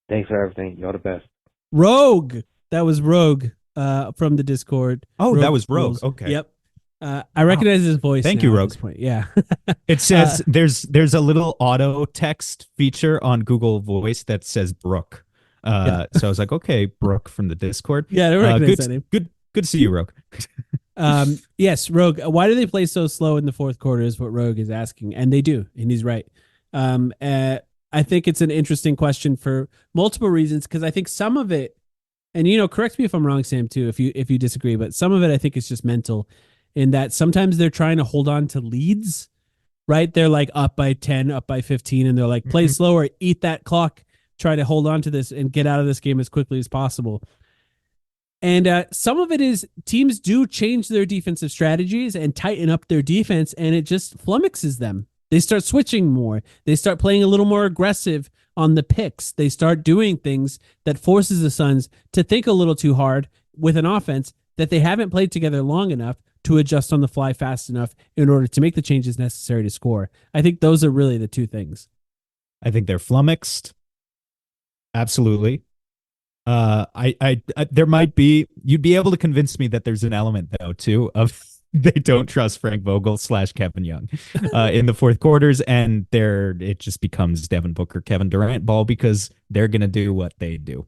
Thanks for everything. You're the best. Rogue. That was Rogue from the Discord. Oh, Rogue that was Rogue. rules. Okay. Yep. I recognize his voice. Thank now you, at Rogue. this point. Yeah. It says there's a little auto text feature on Google Voice that says Brooke. So I was like, okay, Brooke from the Discord. Yeah, I recognize that name. Good to see you, Rogue. Yes, Rogue. Why do they play so slow in the fourth quarter? Is what Rogue is asking, and they do, and he's right. I think it's an interesting question for multiple reasons because I think some of it, and correct me if I'm wrong, Sam, too, if you disagree, but some of it I think is just mental, in that sometimes they're trying to hold on to leads, right? They're like up by 10, up by 15, and they're like, play slower, eat that clock, try to hold on to this and get out of this game as quickly as possible. And some of it is teams do change their defensive strategies and tighten up their defense, and it just flummoxes them. They start switching more. They start playing a little more aggressive on the picks. They start doing things that forces the Suns to think a little too hard with an offense that they haven't played together long enough to adjust on the fly fast enough in order to make the changes necessary to score. I think those are really the two things. I think they're flummoxed. Absolutely. There might be, you'd be able to convince me that there's an element though too of they don't trust Frank Vogel / Kevin Young in the fourth quarters, and it just becomes Devin Booker, Kevin Durant ball because they're gonna do what they do.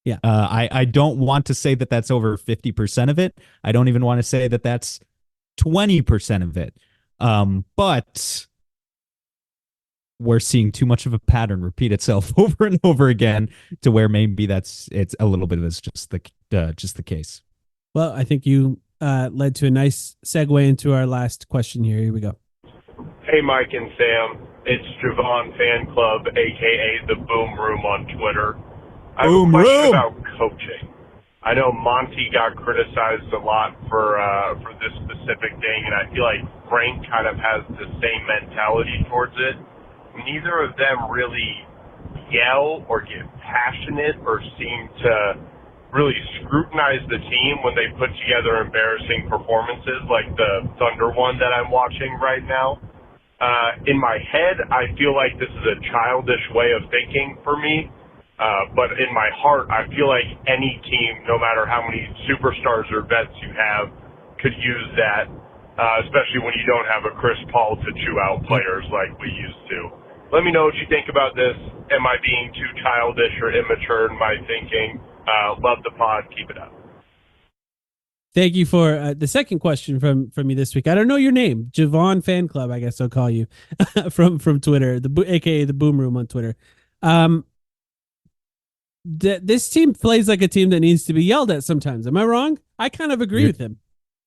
Yeah. I don't want to say that that's over 50% of it. I don't even want to say that that's 20% of it. But we're seeing too much of a pattern repeat itself over and over again to where maybe it's a little bit of it's just the case. Well, I think you led to a nice segue into our last question here. Here we go. Hey, Mike and Sam. It's Javon Fan Club, a.k.a. the Boom Room on Twitter. I have a question about coaching. I know Monty got criticized a lot for this specific thing, and I feel like Frank kind of has the same mentality towards it. Neither of them really yell or get passionate or seem to really scrutinize the team when they put together embarrassing performances like the Thunder one that I'm watching right now. In my head, I feel like this is a childish way of thinking for me, but in my heart, I feel like any team, no matter how many superstars or vets you have, could use that, especially when you don't have a Chris Paul to chew out players like we used to. Let me know what you think about this. Am I being too childish or immature in my thinking? Love the pod. Keep it up. Thank you for the second question from me this week. I don't know your name, Javon Fan Club. I guess I'll call you from Twitter, aka the Boom Room on Twitter. This team plays like a team that needs to be yelled at sometimes. Am I wrong? I kind of agree with him.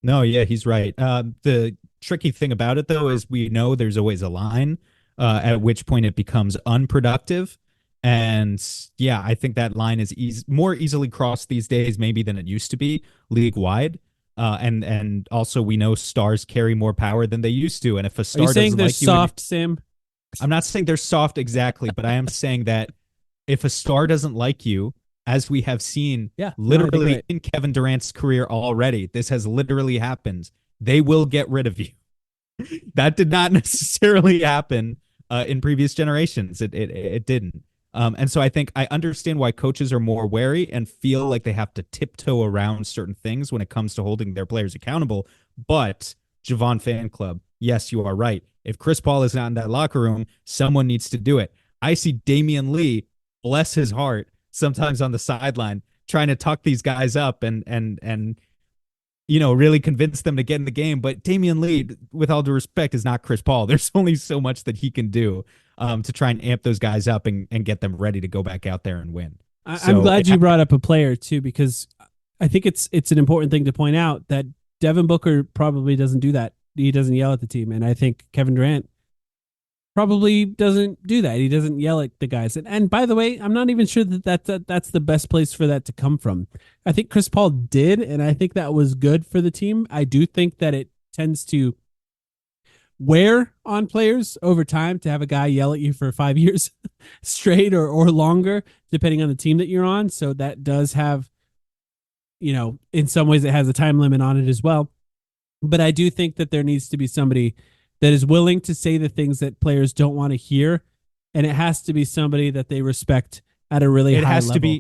No, yeah, he's right. The tricky thing about it though is we know there's always a line. At which point it becomes unproductive. And yeah, I think that line is more easily crossed these days maybe than it used to be league-wide. And also we know stars carry more power than they used to. And if a star doesn't like you... Are you saying they're soft, Sam? I'm not saying they're soft exactly, but I am saying that if a star doesn't like you, as we have seen literally in Kevin Durant's career already, this has literally happened, they will get rid of you. That did not necessarily happen in previous generations. It didn't. And so I think I understand why coaches are more wary and feel like they have to tiptoe around certain things when it comes to holding their players accountable. But Javon Fan Club, yes, you are right. If Chris Paul is not in that locker room, someone needs to do it. I see Damian Lee, bless his heart, sometimes on the sideline trying to talk these guys up and really convince them to get in the game. But Damian Lee, with all due respect, is not Chris Paul. There's only so much that he can do to try and amp those guys up and get them ready to go back out there and win. I'm glad you brought up a player too, because I think it's an important thing to point out that Devin Booker probably doesn't do that. He doesn't yell at the team. And I think Kevin Durant probably doesn't do that. He doesn't yell at the guys. And by the way, I'm not even sure that's the best place for that to come from. I think Chris Paul did, and I think that was good for the team. I do think that it tends to wear on players over time to have a guy yell at you for 5 years straight or longer, depending on the team that you're on. So that does have, in some ways it has a time limit on it as well. But I do think that there needs to be somebody that is willing to say the things that players don't want to hear, and it has to be somebody that they respect at a really high level.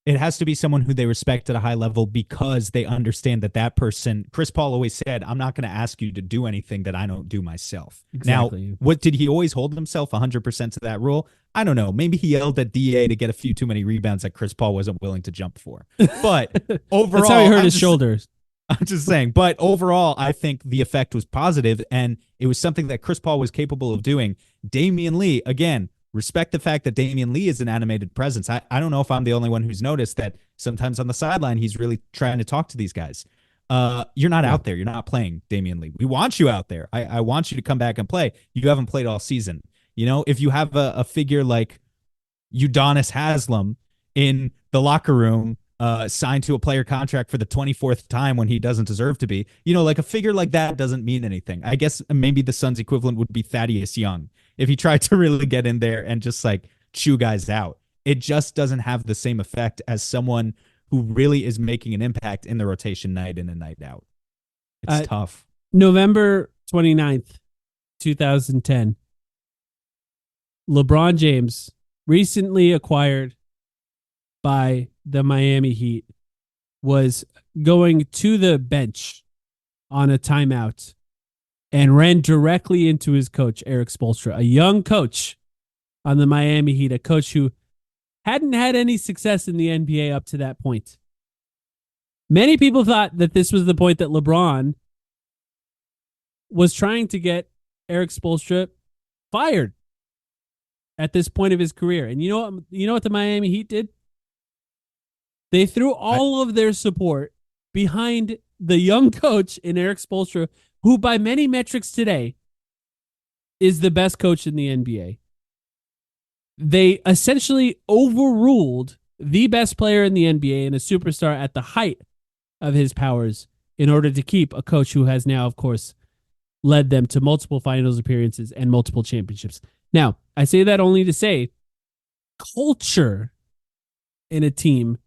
It has to be someone who they respect at a high level because they understand that person, Chris Paul always said, I'm not going to ask you to do anything that I don't do myself. Exactly. Now, what did he always hold himself 100% to that rule? I don't know. Maybe he yelled at DA to get a few too many rebounds that Chris Paul wasn't willing to jump for. But overall, that's how he hurt his shoulders. I'm just saying. But overall, I think the effect was positive, and it was something that Chris Paul was capable of doing. Damian Lee, again, respect the fact that Damian Lee is an animated presence. I don't know if I'm the only one who's noticed that sometimes on the sideline, he's really trying to talk to these guys. You're not out there. You're not playing, Damian Lee. We want you out there. I want you to come back and play. You haven't played all season. You know, if you have a figure like Udonis Haslem in the locker room, signed to a player contract for the 24th time when he doesn't deserve to be, you know, like a figure like that doesn't mean anything. I guess maybe the Suns equivalent would be Thaddeus Young if he tried to really get in there and just like chew guys out. It just doesn't have the same effect as someone who really is making an impact in the rotation night in and night out. It's tough. November 29th, 2010. LeBron James, recently acquired by the Miami Heat, was going to the bench on a timeout and ran directly into his coach, Eric Spoelstra, a young coach on the Miami Heat, a coach who hadn't had any success in the NBA up to that point. Many people thought that this was the point that LeBron was trying to get Eric Spoelstra fired at this point of his career. And you know what the Miami Heat did? They threw all of their support behind the young coach in Eric Spoelstra, who by many metrics today is the best coach in the NBA. They essentially overruled the best player in the NBA and a superstar at the height of his powers in order to keep a coach who has now, of course, led them to multiple finals appearances and multiple championships. Now, I say that only to say culture in a team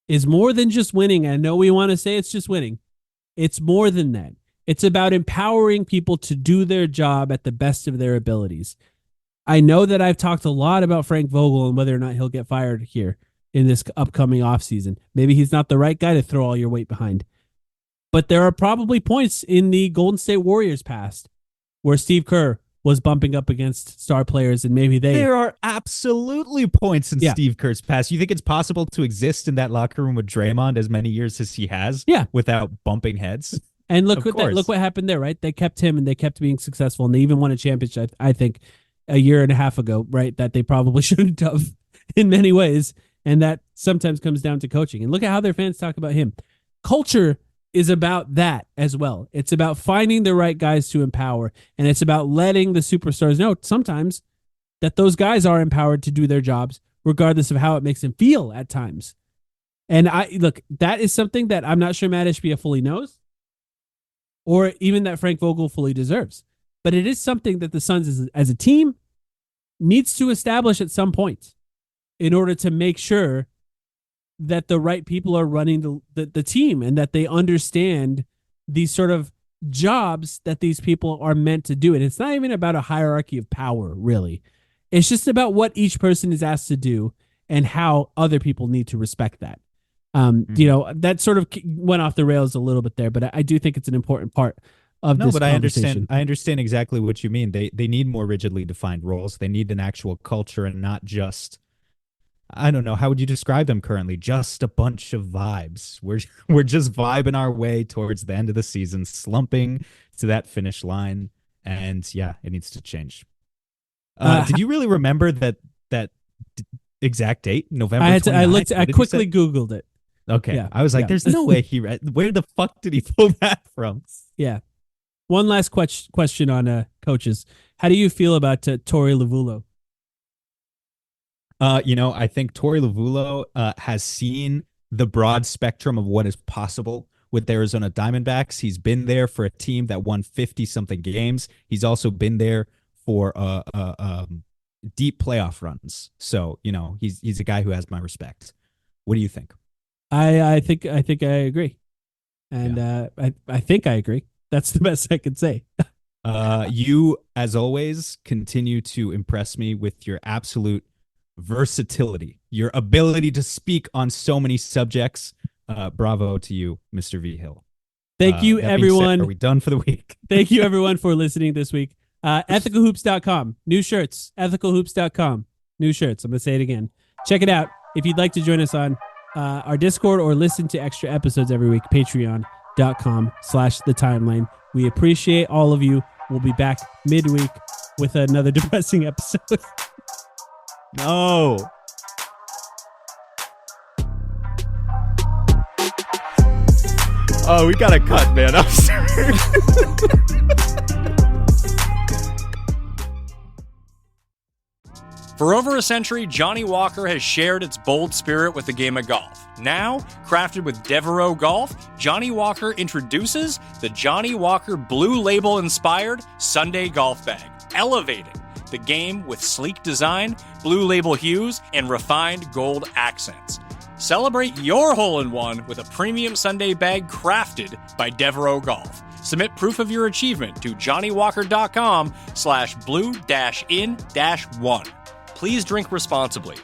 is more than just winning. I know we want to say it's just winning. It's more than that. It's about empowering people to do their job at the best of their abilities. I know that I've talked a lot about Frank Vogel and whether or not he'll get fired here in this upcoming offseason. Maybe he's not the right guy to throw all your weight behind. But there are probably points in the Golden State Warriors past where Steve Kerr was bumping up against star players, and maybe There are absolutely points in Steve Kerr's past. You think it's possible to exist in that locker room with Draymond as many years as he has without bumping heads? And look what happened there, right? They kept him and they kept being successful, and they even won a championship, I think, a year and a half ago, right? That they probably shouldn't have in many ways. And that sometimes comes down to coaching. And look at how their fans talk about him. Culture is about that as well. It's about finding the right guys to empower. And it's about letting the superstars know sometimes that those guys are empowered to do their jobs, regardless of how it makes them feel at times. And that is something that I'm not sure Matt Ishbia fully knows, or even that Frank Vogel fully deserves. But it is something that the Suns as a team needs to establish at some point in order to make sure that the right people are running the team and that they understand these sort of jobs that these people are meant to do. And it's not even about a hierarchy of power, really. It's just about what each person is asked to do and how other people need to respect that. That sort of went off the rails a little bit there, but I do think it's an important part of this conversation. I understand exactly what you mean. They need more rigidly defined roles. They need an actual culture and not just, I don't know, how would you describe them currently? Just a bunch of vibes. We're just vibing our way towards the end of the season, slumping to that finish line. And yeah, it needs to change. Did you really remember that exact date, November 29th? I quickly Googled it. Okay. Yeah. I was like, there's no way he read. Where the fuck did he pull that from? Yeah. One last question on coaches. How do you feel about Torey Lovulo? I think Torey Lovulo has seen the broad spectrum of what is possible with the Arizona Diamondbacks. He's been there for a team that won 50-something games. He's also been there for deep playoff runs. So, he's a guy who has my respect. What do you think? I think I agree. And I think I agree. That's the best I can say. You, as always, continue to impress me with your absolute versatility, your ability to speak on so many subjects. Bravo to you, Mr. V. Hill. Thank you, everyone. Said, are we done for the week? Thank you, everyone, for listening this week. Ethicalhoops.com. New shirts. Ethicalhoops.com. New shirts. I'm going to say it again. Check it out. If you'd like to join us on our Discord or listen to extra episodes every week, patreon.com/. patreon.com/thetimeline. We appreciate all of you. We'll be back midweek with another depressing episode. No. Oh, we got to cut, man. I'm sorry. For over a century, Johnny Walker has shared its bold spirit with the game of golf. Now, crafted with Devereaux Golf, Johnny Walker introduces the Johnny Walker Blue Label-inspired Sunday Golf Bag, elevating the game with sleek design, Blue Label hues, and refined gold accents. Celebrate your hole-in-one with a premium Sunday bag crafted by Devereaux Golf. Submit proof of your achievement to johnnywalker.com/blue-in-1. Please drink responsibly.